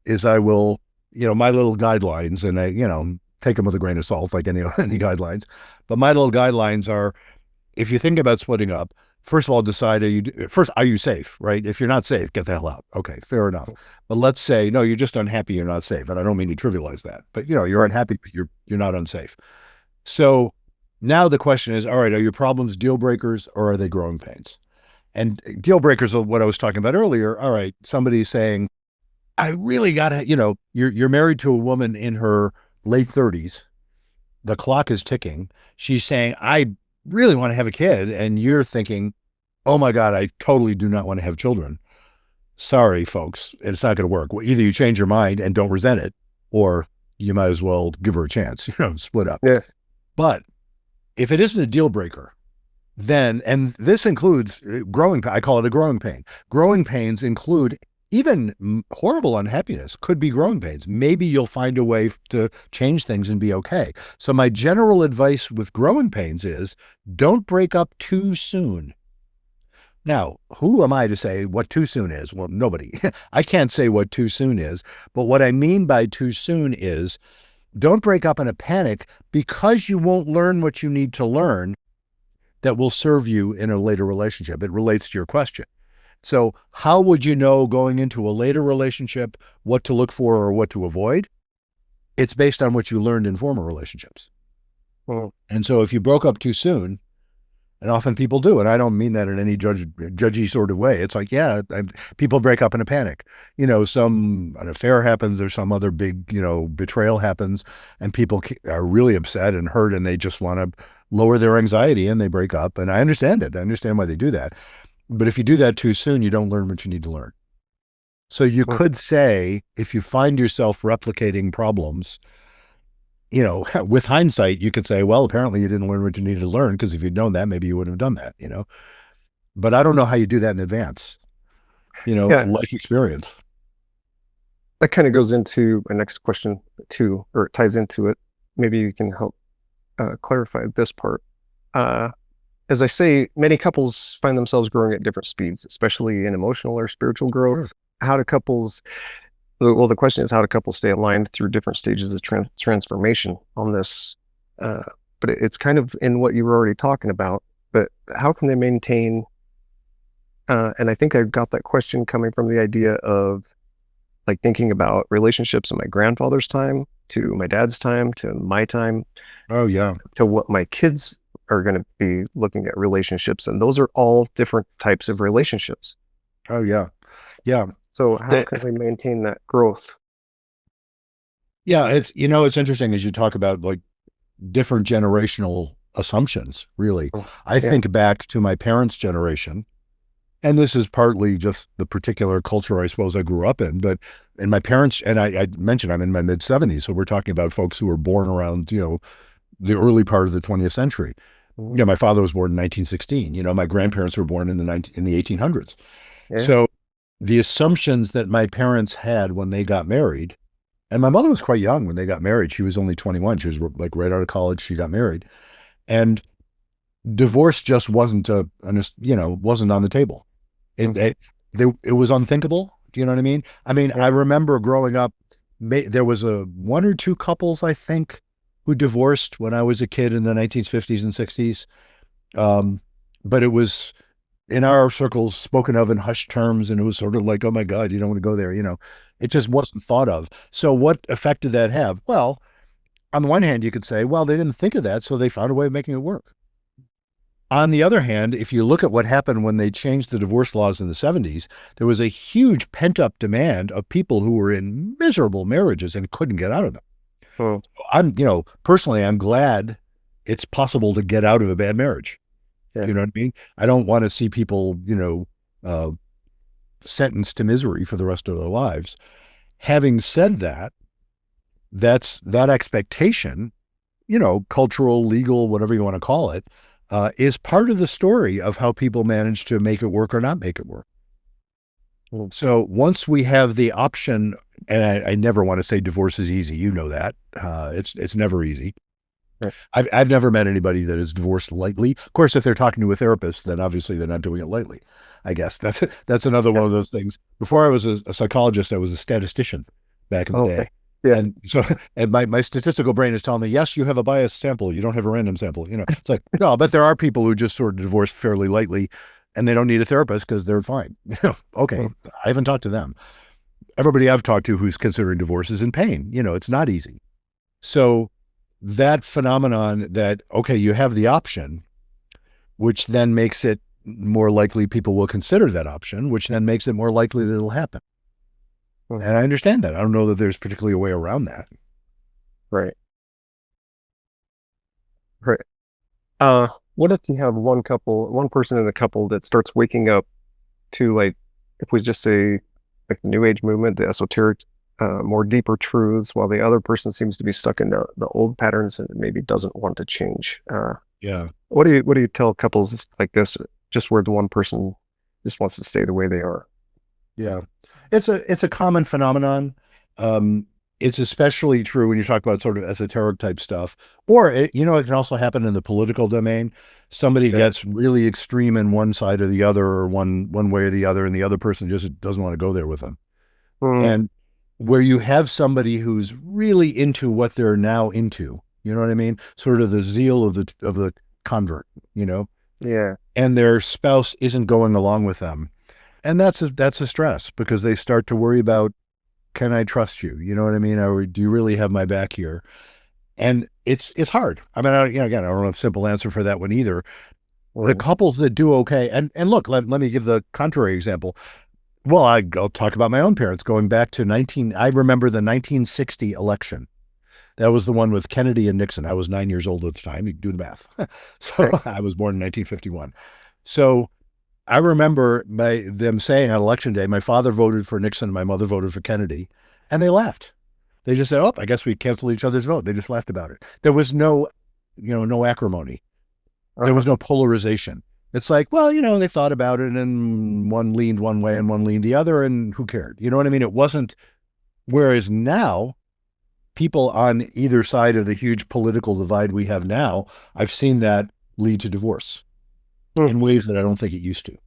is I will, my little guidelines, and I, take them with a grain of salt, like any guidelines. But my little guidelines are, if you think about splitting up, first of all, decide, are you safe, right? If you're not safe, get the hell out. Okay, fair enough. But let's say, no, you're just unhappy, you're not safe. And I don't mean to trivialize that, but you're unhappy, but you're not unsafe. So now the question is, all right, are your problems deal breakers or are they growing pains? And deal breakers are what I was talking about earlier. All right, somebody's saying, I really gotta, you're married to a woman in her late 30s. The clock is ticking. She's saying, I really want to have a kid. And you're thinking, oh my God, I totally do not want to have children. Sorry, folks, it's not going to work. Well, either you change your mind and don't resent it, or you might as well give her a chance, split up. Yeah. But if it isn't a deal breaker, then, and this includes I call it a growing pain. Growing pains include even horrible unhappiness could be growing pains. Maybe you'll find a way to change things and be okay. So my general advice with growing pains is don't break up too soon. Now, who am I to say what too soon is? Well, nobody. I can't say what too soon is. But what I mean by too soon is don't break up in a panic, because you won't learn what you need to learn that will serve you in a later relationship. It relates to your question. So how would you know going into a later relationship what to look for or what to avoid? It's based on what you learned in former relationships. And so if you broke up too soon, and often people do, and I don't mean that in any judgy sort of way. It's like, people break up in a panic. An affair happens or some other big, betrayal happens, and people are really upset and hurt, and they just want to lower their anxiety, and they break up. And I understand it. I understand why they do that. But if you do that too soon, you don't learn what you need to learn. So you could say, if you find yourself replicating problems, with hindsight, you could say, well, apparently you didn't learn what you needed to learn, because if you'd known that, maybe you wouldn't have done that, But I don't know how you do that in advance, life experience. That kind of goes into my next question too, or it ties into it. Maybe you can help clarify this part. As I say, many couples find themselves growing at different speeds, especially in emotional or spiritual growth. Sure. The question is, how do couples stay aligned through different stages of transformation on this? But it's kind of in what you were already talking about, but how can they maintain, and I think I got that question coming from the idea of like thinking about relationships in my grandfather's time to my dad's time to my time. Oh yeah. To what my kids are going to be looking at relationships, and those are all different types of relationships. Oh yeah. Yeah. So how The, can we maintain that growth? yeah, it's interesting as you talk about like different generational assumptions, really. Oh, I yeah. think back to my parents' generation, and this is partly just the particular culture I suppose I grew up in, but in my parents, and I mentioned I'm in my mid 70s, so we're talking about folks who were born around, the early part of the 20th century. Mhm. My father was born in 1916. My grandparents were born in the 1800s. Yeah. So the assumptions that my parents had when they got married, and my mother was quite young when they got married. She was only 21. She was like right out of college. She got married, and divorce just wasn't on the table. It, Mhm. it, it was unthinkable. Do you know what I mean? I mean, Yeah. I remember growing up, there was a one or two couples, I think, who divorced when I was a kid in the 1950s and 60s. Um, but it was in our circles spoken of in hushed terms, and it was sort of like, oh my God, you don't want to go there. It just wasn't thought of. So what effect did that have? Well, on the one hand, you could say, well, they didn't think of that, so they found a way of making it work. On the other hand, if you look at what happened when they changed the divorce laws in the 70s, there was a huge pent up demand of people who were in miserable marriages and couldn't get out of them. Oh, Personally, I'm glad it's possible to get out of a bad marriage. Do yeah. you know what I mean? I don't want to see people, uh, sentenced to misery for the rest of their lives. Having said that, that expectation, cultural, legal, whatever you want to call it, is part of the story of how people manage to make it work or not make it work. Mm. So once we have the option, and I never want to say divorce is easy, that it's never easy. Right. I've never met anybody that is divorced lightly. Of course, if they're talking to a therapist, then obviously they're not doing it lightly. I guess that's another Yeah. one of those things. Before I was a psychologist, I was a statistician back in the day. Okay. Yeah. And so, and my statistical brain is telling me, yes, you have a biased sample. You don't have a random sample. It's like, no, but there are people who just sort of divorce fairly lightly and they don't need a therapist because they're fine. Okay. Mm. I haven't talked to them. Everybody I've talked to who's considering divorce is in pain. It's not easy. So that phenomenon that, okay, you have the option, which then makes it more likely people will consider that option, which then makes it more likely that it'll happen. Mm. And I understand that. I don't know that there's particularly a way around that. Right. Right. What if you have one person in the couple that starts waking up to, like, if we just say, like, the New Age movement, the esoteric, more deeper truths, while the other person seems to be stuck in the old patterns and maybe doesn't want to change. Yeah. What do you tell couples like this, just where the one person just wants to stay the way they are? Yeah. It's a common phenomenon. Um, it's especially true when you talk about sort of esoteric type stuff, or it can also happen in the political domain. Somebody Yeah. gets really extreme in one side or the other, or one way or the other, and the other person just doesn't want to go there with them. Mm, And where you have somebody who's really into what they're now into, you know what I mean? Sort of the zeal of the convert, yeah. and their spouse isn't going along with them. And that's a stress because they start to worry about, can I trust you? You know what I mean? Or do you really have my back here? And it's hard. I mean, again, I don't have a simple answer for that one either. The Mm, couples that do okay, and look, let me give the contrary example. Well, I'll talk about my own parents going back to I remember the 1960 election. That was the one with Kennedy and Nixon. I was 9 years old at the time. You can do the math. So okay. I was born in 1951. So I remember them saying on election day, my father voted for Nixon, my mother voted for Kennedy, and they laughed. They just said, "Oh, I guess we canceled each other's vote." They just laughed about it. There was no acrimony. There Uh-huh. was no polarization. It's like, well, they thought about it, and one leaned one way and one leaned the other, and who cared? You know what I mean? It wasn't. Whereas now, people on either side of the huge political divide we have now, I've seen that lead to divorce Mm, in ways that I don't think it used to.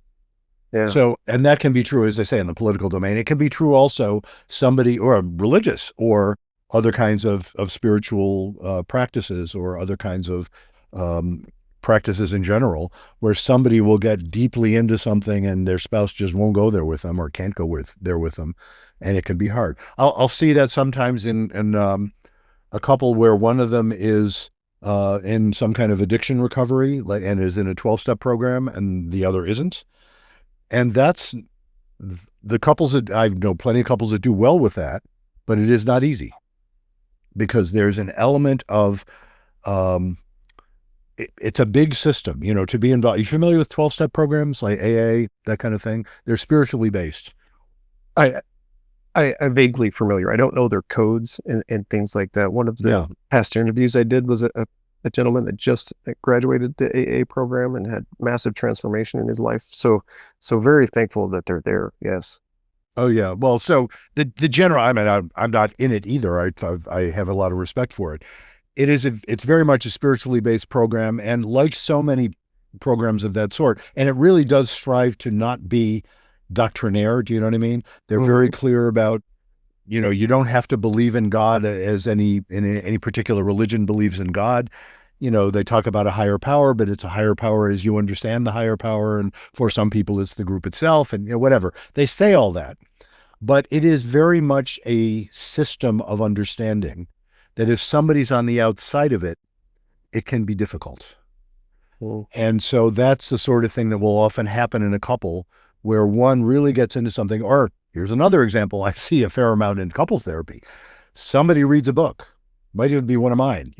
yeah. So, and that can be true, as I say, in the political domain. It can be true also somebody or a religious or other kinds of spiritual practices or other kinds of um, practices in general, where somebody will get deeply into something and their spouse just won't go there with them or can't go there with them, and it can be hard. I'll see that sometimes in a couple where one of them is in some kind of addiction recovery, and is in a 12-step program, and the other isn't. And that's the couples that I know plenty of couples that do well with that, but it is not easy because there's an element of um, it's a big system, to be involved. Are you familiar with 12-step programs like AA, that kind of thing? They're spiritually based. I, I'm vaguely familiar. I don't know their codes and things like that. One of the past interviews I did was a gentleman that just graduated the AA program and had massive transformation in his life. So very thankful that they're there. Yes. Oh yeah. Well, so the general. I mean, I'm not in it either. I have a lot of respect for it. It's very much a spiritually based program, and like so many programs of that sort, and it really does strive to not be doctrinaire. Do you know what I mean? They're very clear about, you don't have to believe in God as any particular religion believes in God. They talk about a higher power, but it's a higher power as you understand the higher power. And for some people, it's the group itself, and whatever. They say all that, but it is very much a system of understanding that if somebody's on the outside of it, it can be difficult. And so that's the sort of thing that will often happen in a couple where one really gets into something. Or here's another example I see a fair amount in couples therapy. Somebody reads a book, might even be one of mine,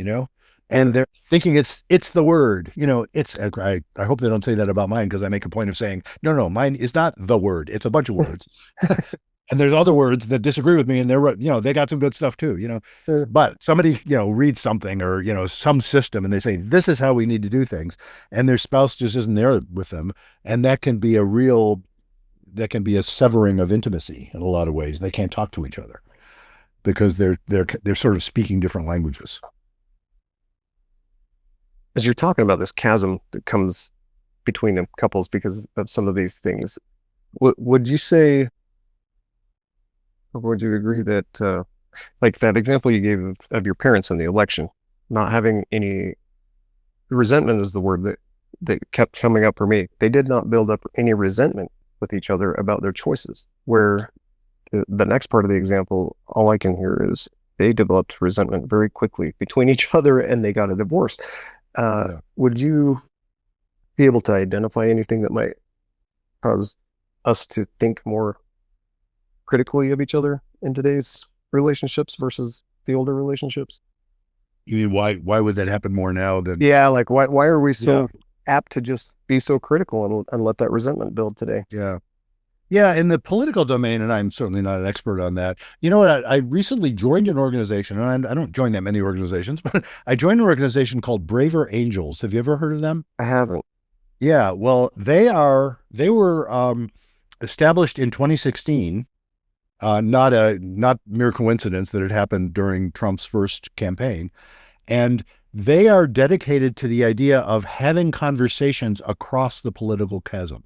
and they're thinking it's the word, I hope they don't say that about mine, because I make a point of saying, no, mine is not the word. It's a bunch of words. And there's other words that disagree with me, and they got some good stuff too, but somebody, reads something or, some system, and they say, this is how we need to do things. And their spouse just isn't there with them. And that can be a severing of intimacy in a lot of ways. They can't talk to each other because they're sort of speaking different languages. As you're talking about this chasm that comes between the couples because of some of these things, would you say, or would you agree that, like that example you gave of your parents in the election, not having any resentment is the word that kept coming up for me. They did not build up any resentment with each other about their choices. Where the next part of the example, all I can hear is they developed resentment very quickly between each other and they got a divorce. Would you be able to identify anything that might cause us to think more critically of each other in today's relationships versus the older relationships? You mean why would that happen more now than? Yeah, like why are we so apt to just be so critical and let that resentment build today? Yeah, in the political domain, and I'm certainly not an expert on that. You know what? I recently joined an organization, and I don't join that many organizations, but I joined an organization called Braver Angels. Have you ever heard of them? I haven't. Yeah, well, they were established in 2016. Not mere coincidence that it happened during Trump's first campaign. And they are dedicated to the idea of having conversations across the political chasm.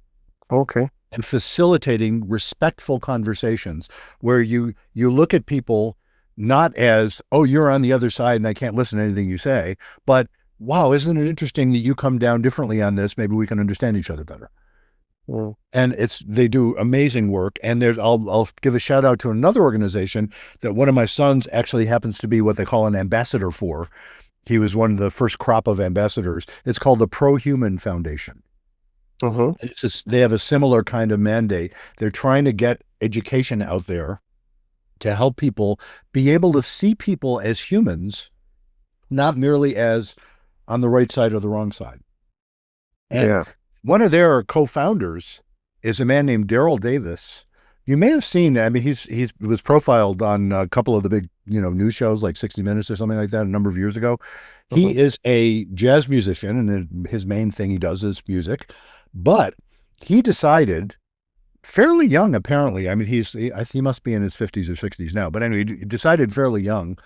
Okay. And facilitating respectful conversations where you look at people not as, oh, you're on the other side and I can't listen to anything you say, but wow, isn't it interesting that you come down differently on this? Maybe we can understand each other better. And they do amazing work. And I'll give a shout out to another organization that one of my sons actually happens to be what they call an ambassador for. He was one of the first crop of ambassadors. It's called the Pro-Human Foundation. They have a similar kind of mandate. They're trying to get education out there to help people be able to see people as humans, not merely as on the right side or the wrong side. And one of their co-founders is a man named Daryl Davis. You may have seen, I mean, he was profiled on a couple of the big, news shows like 60 Minutes or something like that a number of years ago. He is a jazz musician, and his main thing he does is music. But he decided fairly young, apparently, I mean, he must be in his 50s or 60s now, but anyway, he decided fairly young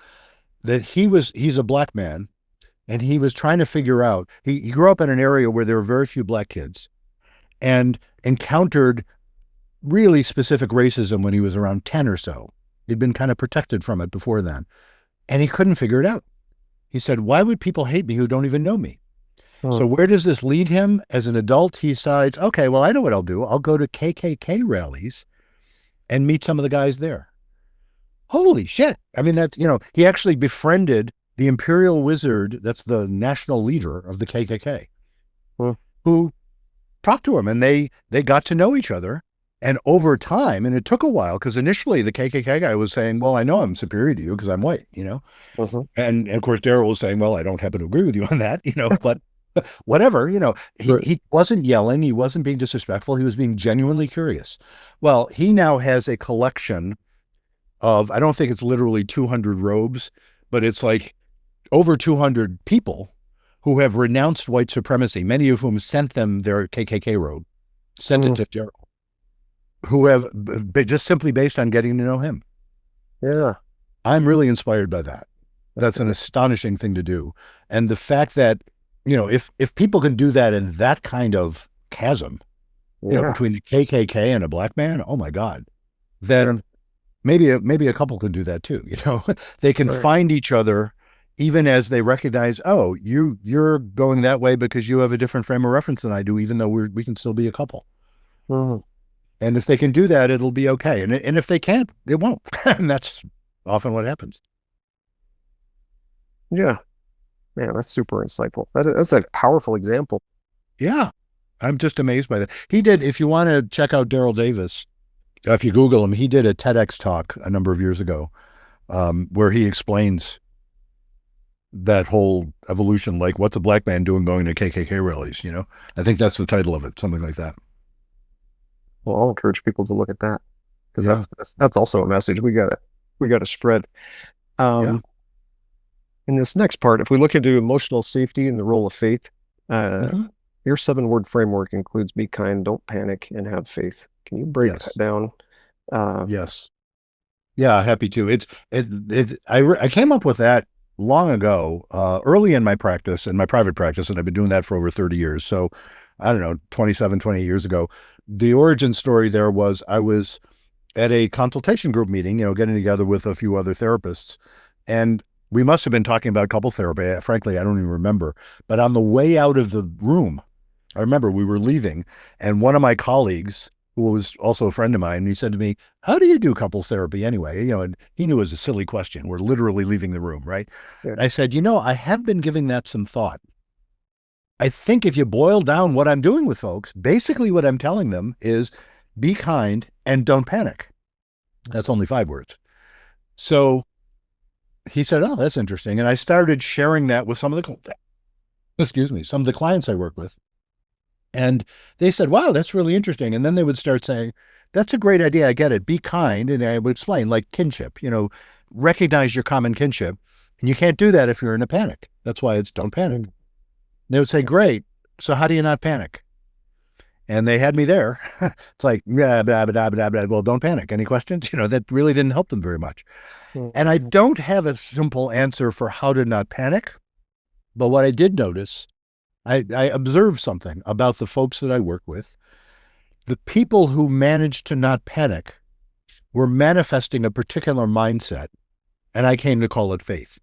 that he's a black man, and he was trying to figure out, he grew up in an area where there were very few black kids and encountered really specific racism when he was around 10 or so. He'd been kind of protected from it before then, and he couldn't figure it out. He said, why would people hate me who don't even know me? So where does this lead him? As an adult, he decides, okay, well, I know what I'll do. I'll go to KKK rallies and meet some of the guys there. Holy shit. I mean, he actually befriended the imperial wizard, that's the national leader of the KKK, Hmm. who talked to him, and they got to know each other. And over time, and it took a while, because initially the KKK guy was saying, well, I know I'm superior to you because I'm white, Mhm. and of course Daryl was saying, well, I don't happen to agree with you on that, but whatever, Right. he wasn't yelling, he wasn't being disrespectful, he was being genuinely curious. Well, he now has a collection of, I don't think it's literally 200 robes, but it's like over 200 people who have renounced white supremacy, many of whom sent them their KKK robe, sent it Mhm. to Daryl, who have just simply based on getting to know him. Yeah. I'm really inspired by that. That's That's an great. astonishing thing to do. And the fact that, if people can do that in that kind of chasm, Yeah. between the KKK and a black man, oh my God, then maybe a couple can do that too. They can Right. find each other even as they recognize, oh, you're going that way because you have a different frame of reference than I do, even though we can still be a couple. Mhm. And if they can do that, it'll be okay. And if they can't, it won't. And that's often what happens. Yeah. Man, that's super insightful. That's a powerful example. Yeah. I'm just amazed by that. He did, if you want to check out Daryl Davis, if you Google him, he did a TEDx talk a number of years ago, where he explains that whole evolution, like what's a black man doing going to KKK rallies. I think that's the title of it, something like that. Well, I'll encourage people to look at that because Yeah. that's also a message we gotta spread. Yeah. Um, in this next part, if we look into emotional safety and the role of faith, Hmm. your 7-word framework includes be kind, don't panic, and have faith. Can you break that Yes. down? Uh, Yes. Yeah, happy to. I came up with that long ago, early in my practice, in my private practice, and I've been doing that for over 30 years. So I don't know, 27, 20 years ago. The origin story there was I was at a consultation group meeting, getting together with a few other therapists. And we must have been talking about couple therapy. Frankly, I don't even remember. But on the way out of the room, I remember we were leaving, and one of my colleagues, who was also a friend of mine, he said to me, how do you do couples therapy anyway? And he knew it was a silly question. We're literally leaving the room, right? yeah. And I said, I have been giving that some thought. I think if you boil down what I'm doing with folks, basically what I'm telling them is be kind and don't panic. That's only 5 words. So he said, oh, that's interesting. And I started sharing that with some of the clients I work with. And they said, wow, that's really interesting. And then they would start saying, that's a great idea. I get it. Be kind. And I would explain, like kinship, recognize your common kinship. And you can't do that if you're in a panic. That's why it's don't panic. Mm. They would say, great. So how do you not panic? And they had me there. It's like, blah, blah, blah, blah, blah. Well, don't panic. Any questions? That really didn't help them very much. Mm. And I don't have a simple answer for how to not panic. But what I did notice, I observed something about the folks that I work with. The people who managed to not panic were manifesting a particular mindset, and I came to call it faith.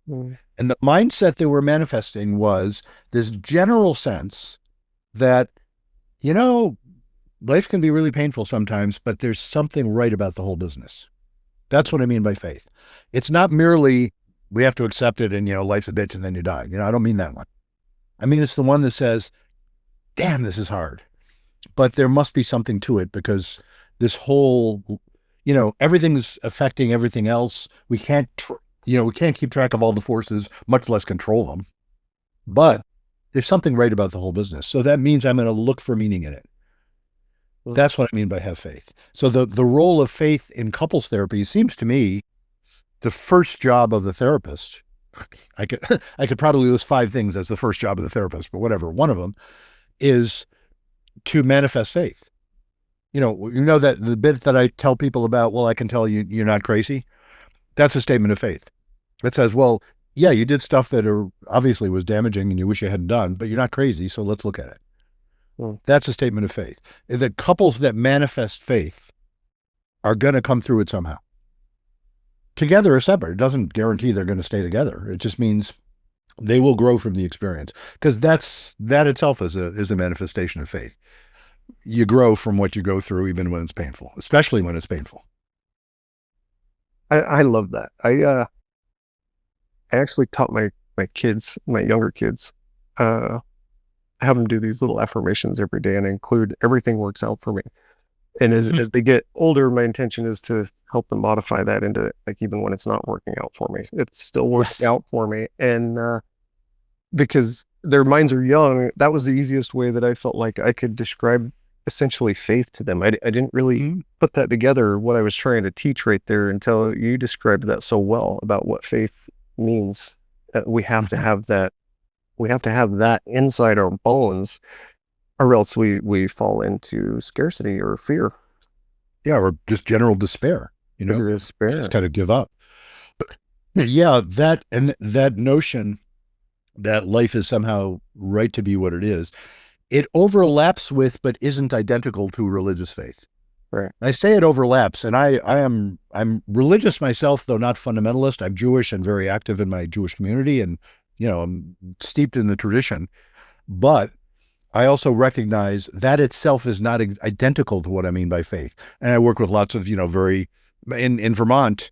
Mm. And the mindset they were manifesting was this general sense that, life can be really painful sometimes, but there's something right about the whole business. That's what I mean by faith. It's not merely we have to accept it and, life's a bitch and then you die. I don't mean that one. I mean, it's the one that says, damn, this is hard, but there must be something to it because this whole, everything's affecting everything else. We can't keep track of all the forces, much less control them, but there's something right about the whole business. So that means I'm going to look for meaning in it. Mm. That's what I mean by have faith. So the role of faith in couples therapy seems to me the first job of the therapist. I could probably list 5 things as the first job of the therapist, but whatever. One of them is to manifest faith. That the bit that I tell people about, well, I can tell you you're not crazy. That's a statement of faith. It says, well, yeah, you did stuff that obviously was damaging and you wish you hadn't done, but you're not crazy. So let's look at it. Mm. That's a statement of faith. The couples that manifest faith are going to come through it somehow. Together or separate. It doesn't guarantee they're going to stay together. It just means they will grow from the experience, because that itself is a manifestation of faith. You grow from what you go through, even when it's painful, especially when it's painful. I love that. I actually taught my kids, my younger kids, uh, have them do these little affirmations every day and include everything works out for me. And as they get older, my intention is to help them modify that into like even when it's not working out for me, it still works Yes. out for me. And because their minds are young, that was the easiest way that I felt like I could describe essentially faith to them. I didn't really Mhm. put that together, what I was trying to teach right there, until you described that so well about what faith means. We have to Mhm. have that. We have to have that inside our bones, or else we fall into scarcity or fear. Yeah, or just general despair, Is it you just despair? kind of give up. Yeah, that notion that life is somehow right to be what it is, it overlaps with but isn't identical to religious faith. Right. I say it overlaps, and I'm religious myself, though not fundamentalist. I'm Jewish and very active in my Jewish community, and I'm steeped in the tradition. But I also recognize that itself is not identical to what I mean by faith. And I work with lots of, very in Vermont,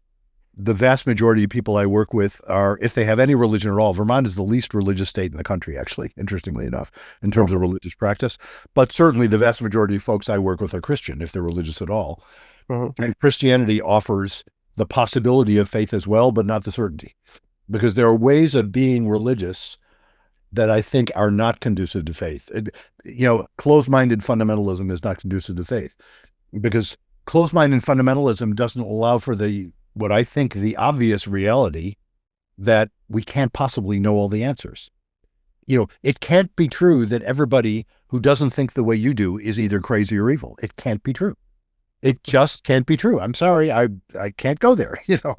the vast majority of people I work with are, if they have any religion at all, Vermont is the least religious state in the country, actually, interestingly enough, in terms of religious practice. But certainly the vast majority of folks I work with are Christian, if they're religious at all. Uh-huh. And Christianity offers the possibility of faith as well, but not the certainty. Because there are ways of being religious that I think are not conducive to faith. Closed-minded fundamentalism is not conducive to faith, because closed-minded fundamentalism doesn't allow for what I think the obvious reality that we can't possibly know all the answers. It can't be true that everybody who doesn't think the way you do is either crazy or evil. It can't be true. It just can't be true. I'm sorry, I can't go there, I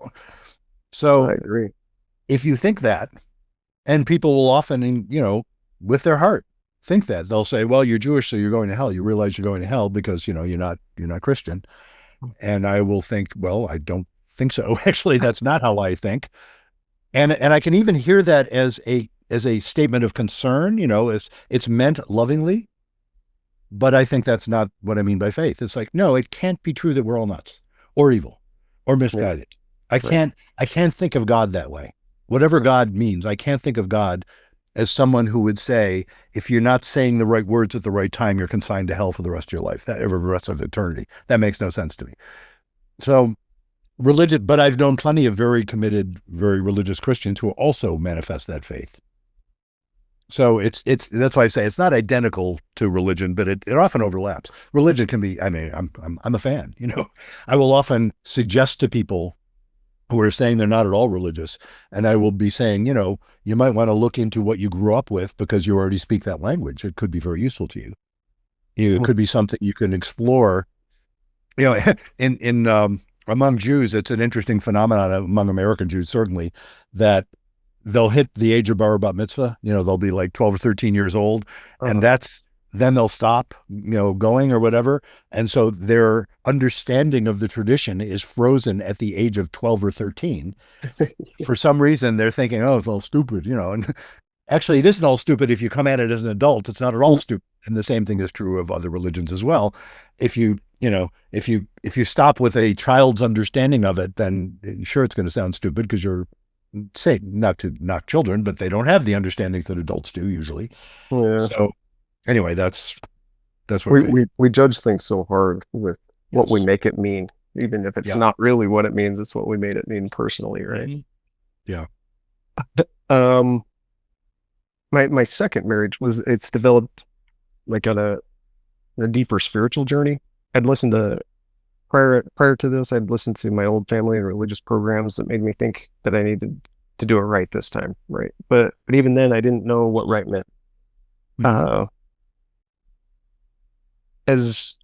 So agree. if you think that, and people will often, with their heart, think that, they'll say, well, you're Jewish, so you're going to hell. You realize you're going to hell because, you're not Christian. And I will think, well, I don't think so. Actually, that's not how I think. And I can even hear that as a statement of concern, it's meant lovingly, but I think that's not what I mean by faith. It's like, no, it can't be true that we're all nuts or evil or Yeah. misguided. I Right. can't think of God that way. Whatever God means, I can't think of God as someone who would say, if you're not saying the right words at the right time, you're consigned to hell for the rest of your life, that ever the rest of eternity. That makes no sense to me. So religion, but I've known plenty of very committed, very religious Christians who also manifest that faith. So it's that's why I say it's not identical to religion, but it often overlaps. Religion can be, I mean, I'm a fan, I will often suggest to people who are saying they're not at all religious, and I will be saying, you might want to look into what you grew up with because you already speak that language. It could be very useful to you. It could be something you can explore. In among Jews, it's an interesting phenomenon among American Jews, certainly, that they'll hit the age of bar mitzvah. They'll be like 12 or 13 years old, and Uh-huh. then they'll stop, going or whatever. And so their understanding of the tradition is frozen at the age of 12 or 13. For some reason, they're thinking, oh, it's all stupid, and actually, it isn't all stupid if you come at it as an adult. It's not at all stupid. And the same thing is true of other religions as well. If you stop with a child's understanding of it, then sure, it's going to sound stupid because you're, say, not to knock children, but they don't have the understandings that adults do usually. Yeah. So anyway, that's what We, faith. we we judge things so hard with what we Yes. make it mean, even if it's Yeah. not really what it means. It's what we made it mean personally, right? Mhm. Yeah. Um, my second marriage it's developed like on a deeper spiritual journey. I'd listened to prior to this, I'd listened to my old family and religious programs that made me think that I needed to do it right this time, right? But even then, I didn't know what right meant. Mhm. Uh, as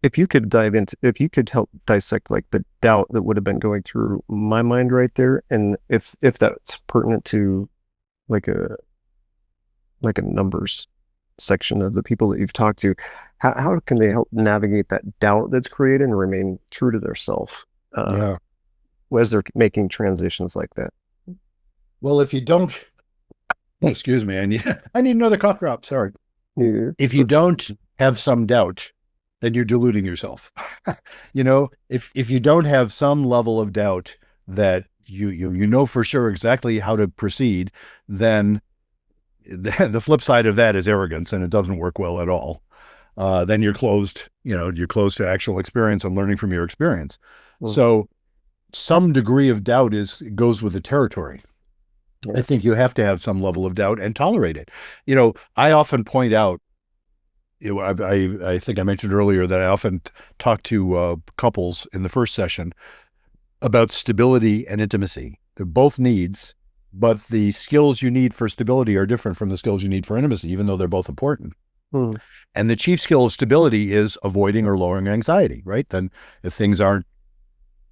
if you could dive into, if you could help dissect like the doubt that would have been going through my mind right there, and if that's pertinent to like a numbers section of the people that you've talked to, how can they help navigate that doubt that's created and remain true to their self Yeah. as they're making transitions like that? Well, if you don't, excuse me, I need another cough drop. Sorry. Yeah, If you don't have some doubt, then you're deluding yourself. If you don't have some level of doubt that you know for sure exactly how to proceed, then the flip side of that is arrogance, and it doesn't work well at all. Then you're closed, you're closed to actual experience and learning from your experience. So some degree of doubt goes with the territory. I think you have to have some level of doubt and tolerate it. I often point out, I think I mentioned earlier that I often talk to couples in the first session about stability and intimacy. They're both needs, but the skills you need for stability are different from the skills you need for intimacy, even though they're both important. And the chief skill of stability is avoiding or lowering anxiety, right? Then if things aren't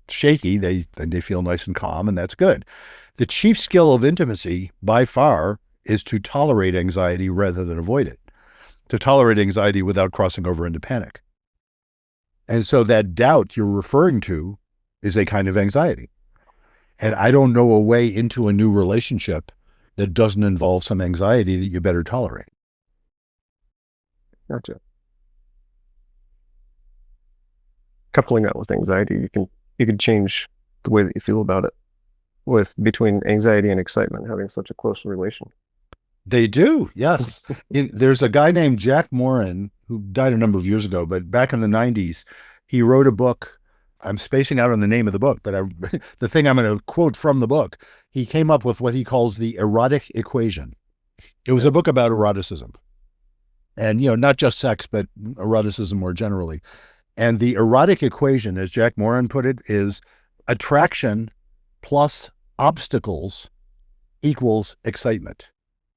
shaky, they feel nice and calm, and that's good. The chief skill of intimacy, by far, is to tolerate anxiety rather than avoid it, to tolerate anxiety without crossing over into panic. And so that doubt you're referring to is a kind of anxiety. And I don't know a way into a new relationship that doesn't involve some anxiety that you better tolerate. Gotcha. Coupling that with anxiety, you can change the way that you feel about it between anxiety and excitement having such a close relation. They do, yes. There's a guy named Jack Moran who died a number of years ago, but back in the 90s, he wrote a book. I'm spacing out on the name of the book, but the thing I'm going to quote from the book, he came up with what he calls the erotic equation. It was a book about eroticism. And, not just sex, but eroticism more generally. And the erotic equation, as Jack Moran put it, is attraction plus obstacles equals excitement.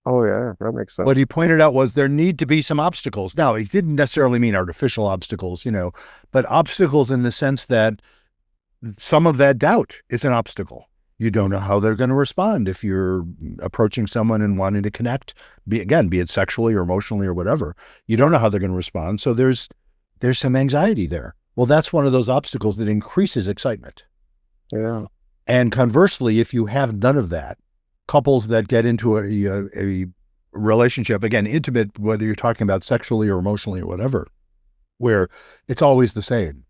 Oh, yeah, that makes sense. What he pointed out was there need to be some obstacles. Now, he didn't necessarily mean artificial obstacles, but obstacles in the sense that some of that doubt is an obstacle. You don't know how they're going to respond if you're approaching someone and wanting to connect, be it sexually or emotionally or whatever. You don't know how they're going to respond. So there's some anxiety there. Well, that's one of those obstacles that increases excitement. Yeah. And conversely, if you have none of that, couples that get into a relationship, again, intimate, whether you're talking about sexually or emotionally or whatever, where it's always the same.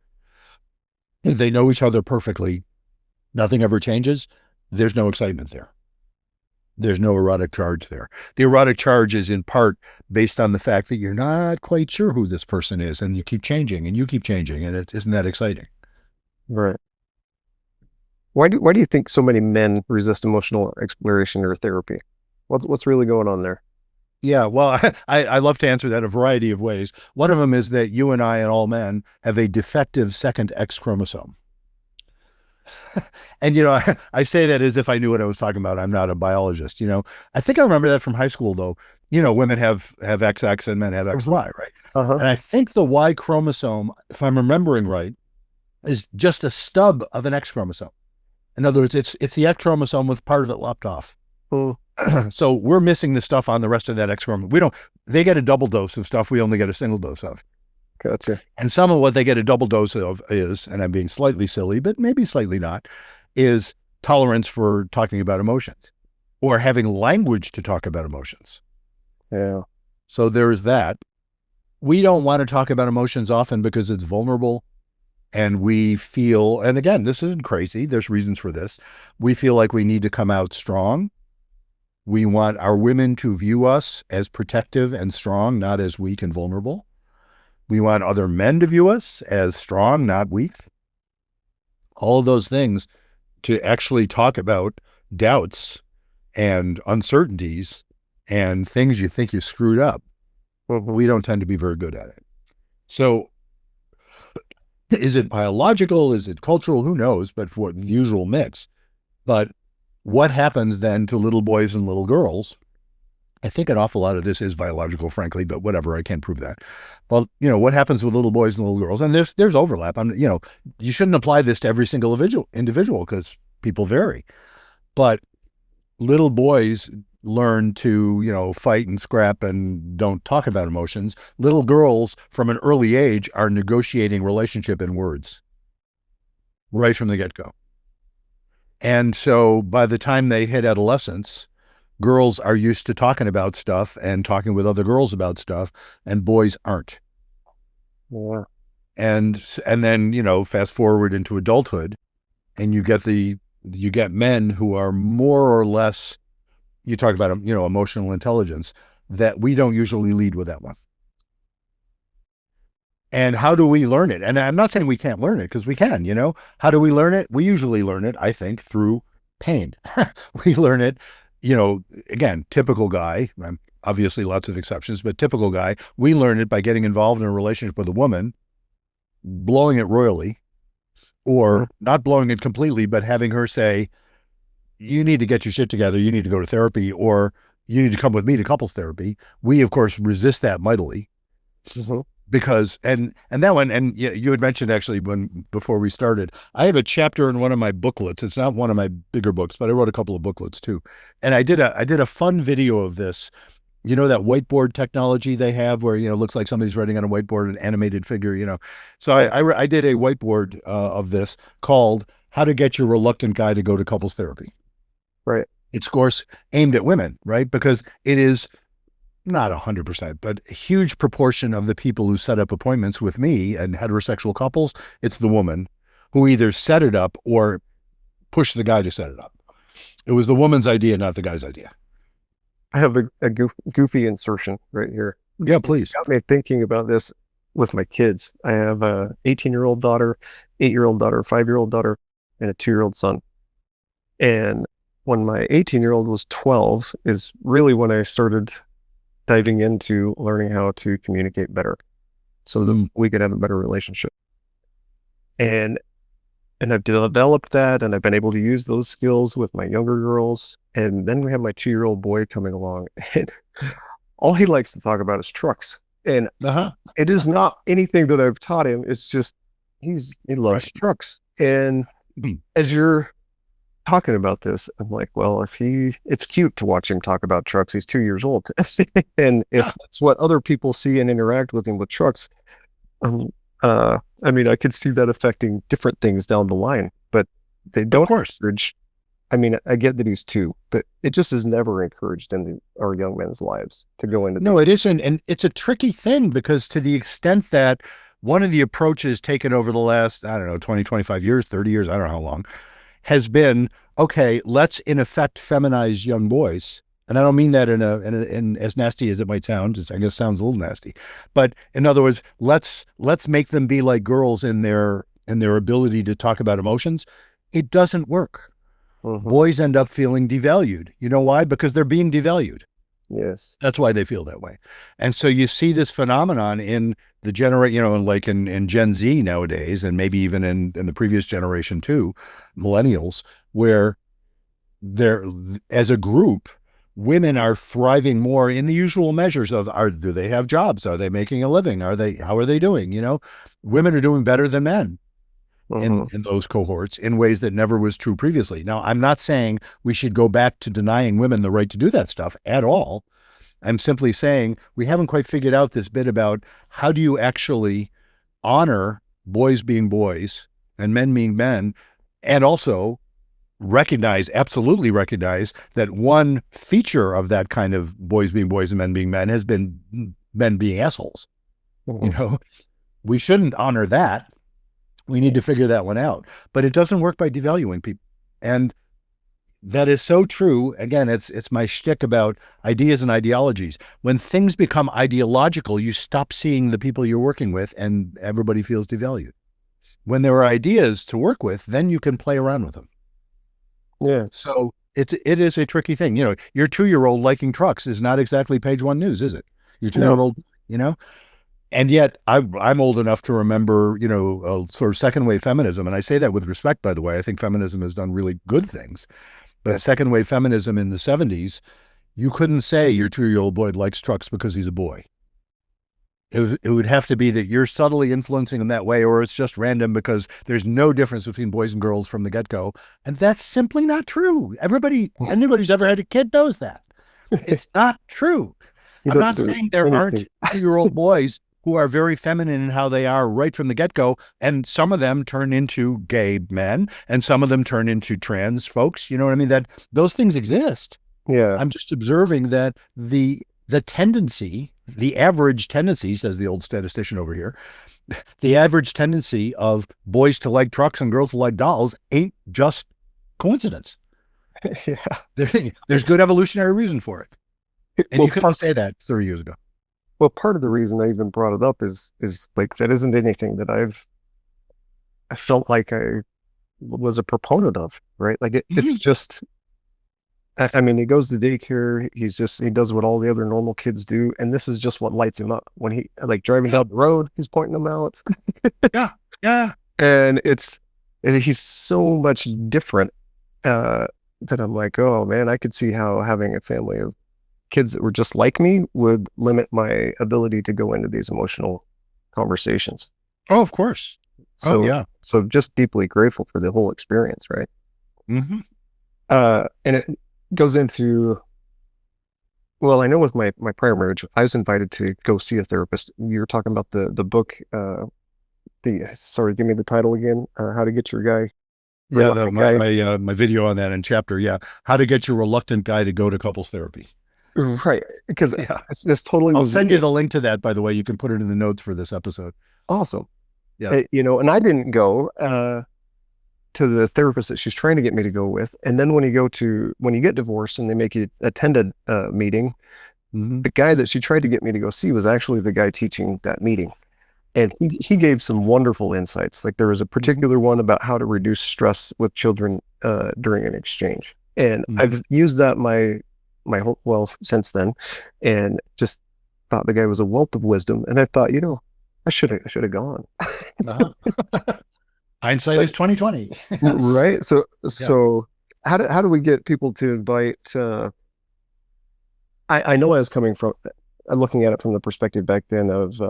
They know each other perfectly. Nothing ever changes. There's no excitement there. There's no erotic charge there. The erotic charge is in part based on the fact that you're not quite sure who this person is, and you keep changing, and it isn't that exciting. Right. Why do you think so many men resist emotional exploration or therapy? What's really going on there? Yeah, well, I love to answer that a variety of ways. One of them is that you and I and all men have a defective second X chromosome. And, I say that as if I knew what I was talking about. I'm not a biologist, I think I remember that from high school, though. Women have XX and men have XY, right? Uh-huh. And I think the Y chromosome, if I'm remembering right, is just a stub of an X chromosome. In other words, it's the X chromosome with part of it lopped off. So we're missing the stuff on the rest of that X chromosome. They get a double dose of stuff. We only get a single dose of. Gotcha. And some of what they get a double dose of is, and I'm being slightly silly, but maybe slightly not, is tolerance for talking about emotions or having language to talk about emotions. Yeah. So there is that. We don't want to talk about emotions often because it's vulnerable. And we feel, and again, this isn't crazy. There's reasons for this. We feel like we need to come out strong. We want our women to view us as protective and strong, not as weak and vulnerable. We want other men to view us as strong, not weak. All of those things to actually talk about doubts and uncertainties and things you think you screwed up. We don't tend to be very good at it. So is it biological? Is it cultural? Who knows? But for the usual mix. But what happens then to little boys and little girls? I think an awful lot of this is biological, frankly, but whatever, I can't prove that. Well, what happens with little boys and little girls? And there's overlap. You shouldn't apply this to every single individual because people vary. But little boys learn to, fight and scrap and don't talk about emotions. Little girls from an early age are negotiating relationship in words right from the get-go. And so by the time they hit adolescence, girls are used to talking about stuff and talking with other girls about stuff, and boys aren't. Yeah. And then, fast forward into adulthood, and you get men who are more or less, you talk about, emotional intelligence, that we don't usually lead with that one. And how do we learn it? And I'm not saying we can't learn it, because we can. How do we learn it? We usually learn it, I think, through pain. We learn it, again, typical guy, obviously lots of exceptions, but typical guy, we learn it by getting involved in a relationship with a woman, blowing it royally, or not blowing it completely, but having her say, you need to get your shit together, you need to go to therapy, or you need to come with me to couples therapy. We, of course, resist that mightily. Mm-hmm. Because and that one, and you had mentioned, actually, before we started, I have a chapter in one of my booklets. It's not one of my bigger books, but I wrote a couple of booklets too. And I did a fun video of this. That whiteboard technology they have, where it looks like somebody's writing on a whiteboard, an animated figure. So I did a whiteboard of this called "How to Get Your Reluctant Guy to Go to Couples Therapy." Right. It's, of course, aimed at women, right? Because it is not 100%, but a huge proportion of the people who set up appointments with me and heterosexual couples, it's the woman who either set it up or pushed the guy to set it up. It was the woman's idea, not the guy's idea. I have a goofy insertion right here. Yeah, please. It got me thinking about this with my kids. I have a 18-year-old daughter, 8-year-old daughter, 5-year-old daughter, and a 2-year-old son. And when my 18-year-old was 12 is really when I started diving into learning how to communicate better so that we could have a better relationship. And I've developed that, and I've been able to use those skills with my younger girls. And then we have my 2-year-old boy coming along, and all he likes to talk about is trucks. And it is not anything that I've taught him. It's just he loves trucks. And as you're talking about this, I'm like, well, it's cute to watch him talk about trucks. He's 2 years old. And if that's what other people see and interact with him with trucks, I could see that affecting different things down the line, but they don't encourage. I get that he's 2, but it just is never encouraged in our young men's lives to go into. No, it isn't. And it's a tricky thing, because to the extent that one of the approaches taken over the last, 20, 25 years, 30 years, I don't know how long, has been, okay, let's in effect feminize young boys. And I don't mean that in as nasty as it might sound. I guess sounds a little nasty, but in other words, let's make them be like girls in their ability to talk about emotions. It doesn't work. Boys end up feeling devalued. You know why? Because they're being devalued. Yes. That's why they feel that way. And so you see this phenomenon in the like in Gen Z nowadays, and maybe even in the previous generation too, millennials, where they're, as a group, women are thriving more in the usual measures of, do they have jobs? Are they making a living? How are they doing? Women are doing better than men in those cohorts in ways that never was true previously. Now, I'm not saying we should go back to denying women the right to do that stuff at all. I'm simply saying we haven't quite figured out this bit about how do you actually honor boys being boys and men being men, and also absolutely recognize that one feature of that kind of boys being boys and men being men has been men being assholes. We shouldn't honor that. We need to figure that one out. But it doesn't work by devaluing people. And that is so true. Again, it's my shtick about ideas and ideologies. When things become ideological, you stop seeing the people you're working with, and everybody feels devalued. When there are ideas to work with, then you can play around with them. Yeah. So it is a tricky thing. Your 2-year-old liking trucks is not exactly page 1 news, is it? Your 2-year-old, And yet I'm old enough to remember, sort of second wave feminism. And I say that with respect, by the way. I think feminism has done really good things. But second wave feminism in the 70s, you couldn't say your 2-year-old boy likes trucks because he's a boy. It would have to be that you're subtly influencing him that way, or it's just random because there's no difference between boys and girls from the get-go. And that's simply not true. Anybody who's ever had a kid knows that. It's not true. I'm not saying there aren't 2-year-old boys who are very feminine in how they are right from the get-go, and some of them turn into gay men, and some of them turn into trans folks. You know what I mean? That those things exist. Yeah. I'm just observing that the tendency the average tendency, says the old statistician over here, the average tendency of boys to like trucks and girls to like dolls ain't just coincidence. Yeah. There's good evolutionary reason for it. And Well, you couldn't say that 30 years ago. well, part of the reason I even brought it up is like that isn't anything that I felt like I was a proponent of, right? Like it's just I mean, he goes to daycare, he does what all the other normal kids do, and this is just what lights him up. When he like driving down the road, he's pointing them out. Yeah. Yeah. And he's so much different that I'm like, oh man, I could see how having a family of kids that were just like me would limit my ability to go into these emotional conversations. Oh, of course. So, Oh, yeah. so just deeply grateful for the whole experience, right? Mm-hmm. And it goes into, well, I know with my prior marriage, I was invited to go see a therapist. You were talking about the book, sorry, give me the title again. How to Get Your Guy. Yeah, Guy. my video on that in chapter, yeah. How to get your reluctant guy to go to couples therapy. Right. Because Yeah. this totally I'll was send you the link to that, by the way. You can put it in the notes for this episode. awesome. Yeah. And I didn't go to the therapist that she's trying to get me to go with. And then when you get divorced and they make you attend a meeting, the guy that she tried to get me to go see was actually the guy teaching that meeting. And he gave some wonderful insights. Like there was a particular one about how to reduce stress with children during an exchange. And I've used that my whole, well, since then, and just thought the guy was a wealth of wisdom. And I thought, I should have gone. Hindsight is 2020. Right. So how do we get people to invite I know I was coming from looking at it from the perspective back then of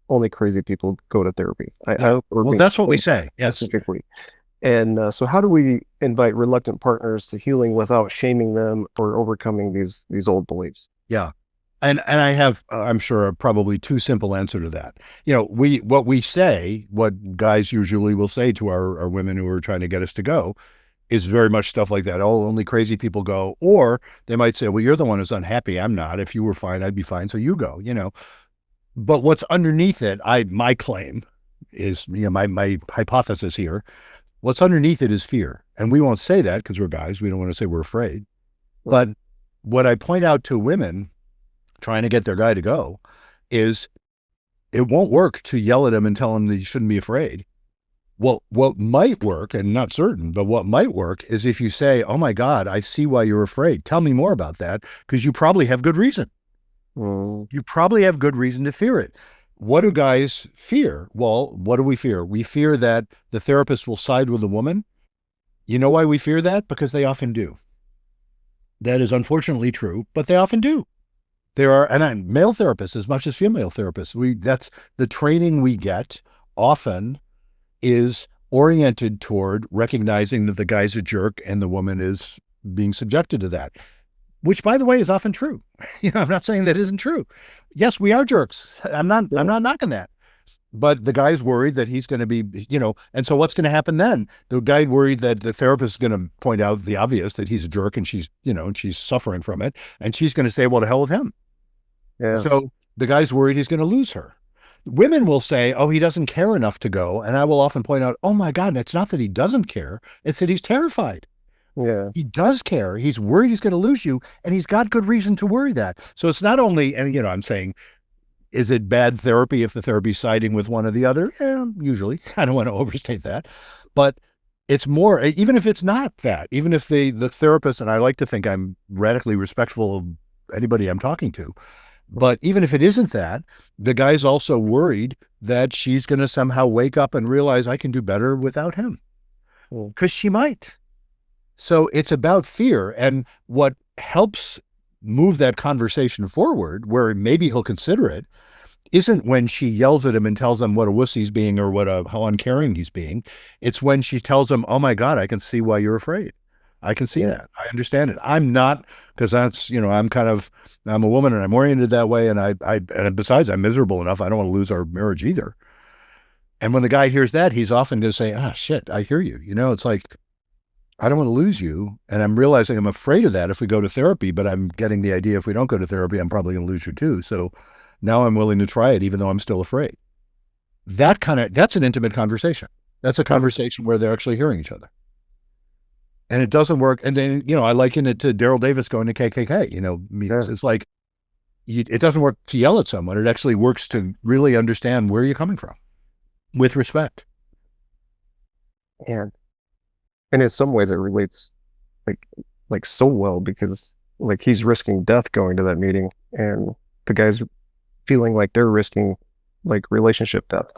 only crazy people go to therapy. Well, that's what we say. Yes. Specifically. And so how do we invite reluctant partners to healing without shaming them or overcoming these old beliefs? Yeah. And I have, I'm sure, probably too simple answer to that. What guys usually will say to our women who are trying to get us to go is very much stuff like that. Oh, only crazy people go. Or they might say, well, you're the one who's unhappy. I'm not. If you were fine, I'd be fine. So you go, But what's underneath it, my claim is, my hypothesis here, what's underneath it is fear. And we won't say that because we're guys. We don't want to say we're afraid. But what I point out to women trying to get their guy to go is it won't work to yell at him and tell him that you shouldn't be afraid. Well, what might work, and not certain, but what might work is if you say, oh my God, I see why you're afraid. Tell me more about that, because you probably have good reason. You probably have good reason to fear it. What do guys fear? Well, what do we fear? We fear that the therapist will side with the woman. You know why we fear that? Because they often do. That is unfortunately true, but they often do. There are, and male therapists as much as female therapists. That's the training we get often is oriented toward recognizing that the guy's a jerk and the woman is being subjected to that, which, by the way, is often true. I'm not saying that isn't true. Yes, we are jerks. I'm not knocking that. But the guy's worried that he's going to be, and so what's going to happen then? The guy worried that the therapist is going to point out the obvious, that he's a jerk and she's, and she's suffering from it. And she's going to say, well, to hell with him. Yeah. So the guy's worried he's going to lose her. Women will say, oh, he doesn't care enough to go. And I will often point out, oh my God, it's not that he doesn't care. It's that he's terrified. Yeah. He does care. He's worried he's going to lose you. And he's got good reason to worry that. So it's not only, and I'm saying, is it bad therapy if the therapy's siding with one or the other? Yeah, usually. I don't want to overstate that. But it's more, even if it's not that, even if the therapist, and I like to think I'm radically respectful of anybody I'm talking to, but even if it isn't that, the guy's also worried that she's going to somehow wake up and realize I can do better without him. Because she might. So it's about fear. And what helps move that conversation forward, where maybe he'll consider it, isn't when she yells at him and tells him what a wuss he's being or how uncaring he's being. It's when she tells him, oh my God, I can see why you're afraid. I can see that. I understand it. I'm not, because that's, I'm a woman and I'm oriented that way. And and besides, I'm miserable enough. I don't want to lose our marriage either. And when the guy hears that, he's often going to say, shit, I hear you. It's like, I don't want to lose you. And I'm realizing I'm afraid of that if we go to therapy, but I'm getting the idea if we don't go to therapy, I'm probably going to lose you too. So now I'm willing to try it, even though I'm still afraid. That's an intimate conversation. That's a conversation where they're actually hearing each other. And it doesn't work. And then, I liken it to Daryl Davis going to KKK, meetings. Yeah. It's like, it doesn't work to yell at someone. It actually works to really understand where you're coming from with respect. And in some ways it relates like so well, because like he's risking death going to that meeting, and the guy's feeling like they're risking like relationship death.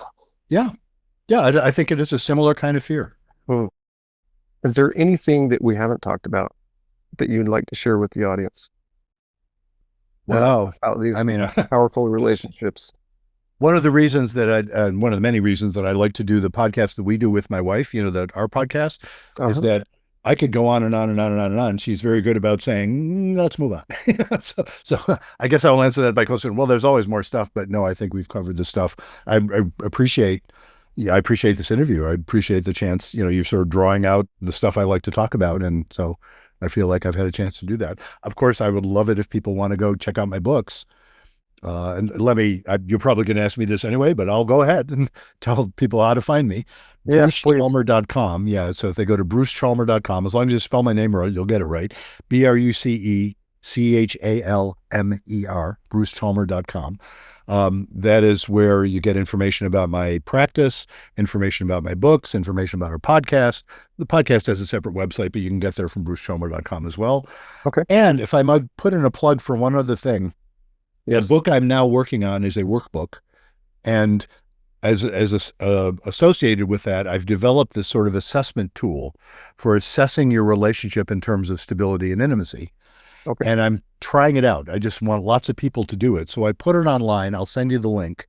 Yeah. Yeah. I think it is a similar kind of fear. Is there anything that we haven't talked about that you'd like to share with the audience? Wow. About these powerful relationships. One of the reasons that one of the many reasons that I like to do the podcast that we do with my wife, our podcast, is that I could go on and on and on and on and on. She's very good about saying, let's move on. so I guess I'll answer that by saying, well, there's always more stuff, but no, I think we've covered this stuff. I appreciate this interview. I appreciate the chance, you're sort of drawing out the stuff I like to talk about. And so I feel like I've had a chance to do that. Of course, I would love it if people want to go check out my books. And you're probably going to ask me this anyway, but I'll go ahead and tell people how to find me. Yes, BruceChalmer.com. Yeah. So if they go to BruceChalmer.com, as long as you spell my name right, you'll get it right. BruceChalmer, BruceChalmer.com. That is where you get information about my practice, information about my books, information about our podcast. The podcast has a separate website, but you can get there from BruceChalmer.com as well. Okay. And if I might put in a plug for one other thing, the book I'm now working on is a workbook. And as associated with that, I've developed this sort of assessment tool for assessing your relationship in terms of stability and intimacy. Okay. And I'm trying it out. I just want lots of people to do it. So I put it online. I'll send you the link.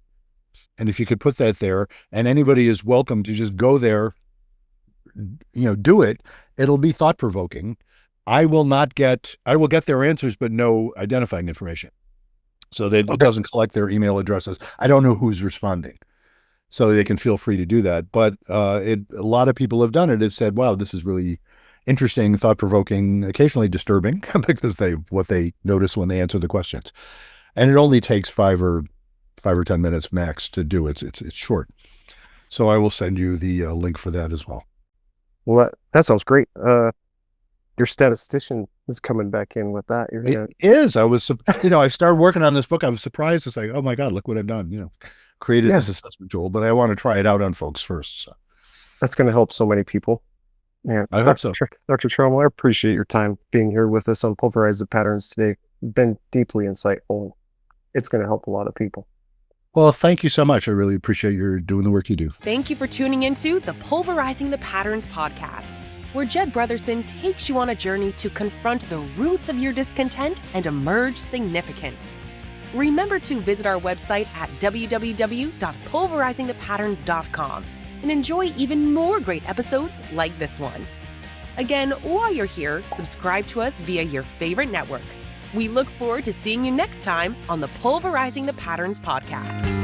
And if you could put that there, and anybody is welcome to just go there, do it. It'll be thought-provoking. I will get their answers, but no identifying information. So that it doesn't collect their email addresses. I don't know who's responding. So they can feel free to do that. But a lot of people have done it. Have said, wow, this is really interesting, thought-provoking, occasionally disturbing, because what they notice when they answer the questions. And it only takes 5 or 10 minutes max to do it. It's short. So I will send you the link for that as well. Well, that sounds great. Your statistician is coming back in with that. It is. I was, I started working on this book. I was surprised. It's like, oh my God, look what I've done. Created this assessment tool, but I want to try it out on folks first. So. That's going to help so many people. Yeah, I hope so. Dr. Chalmer, I appreciate your time being here with us on Pulverize the Patterns today. Been deeply insightful. It's going to help a lot of people. Well, thank you so much. I really appreciate your doing the work you do. Thank you for tuning into the Pulverizing the Patterns podcast, where Jed Brotherson takes you on a journey to confront the roots of your discontent and emerge significant. Remember to visit our website at www.pulverizingthepatterns.com and enjoy even more great episodes like this one. Again, while you're here, subscribe to us via your favorite network. We look forward to seeing you next time on the Pulverizing the Patterns podcast.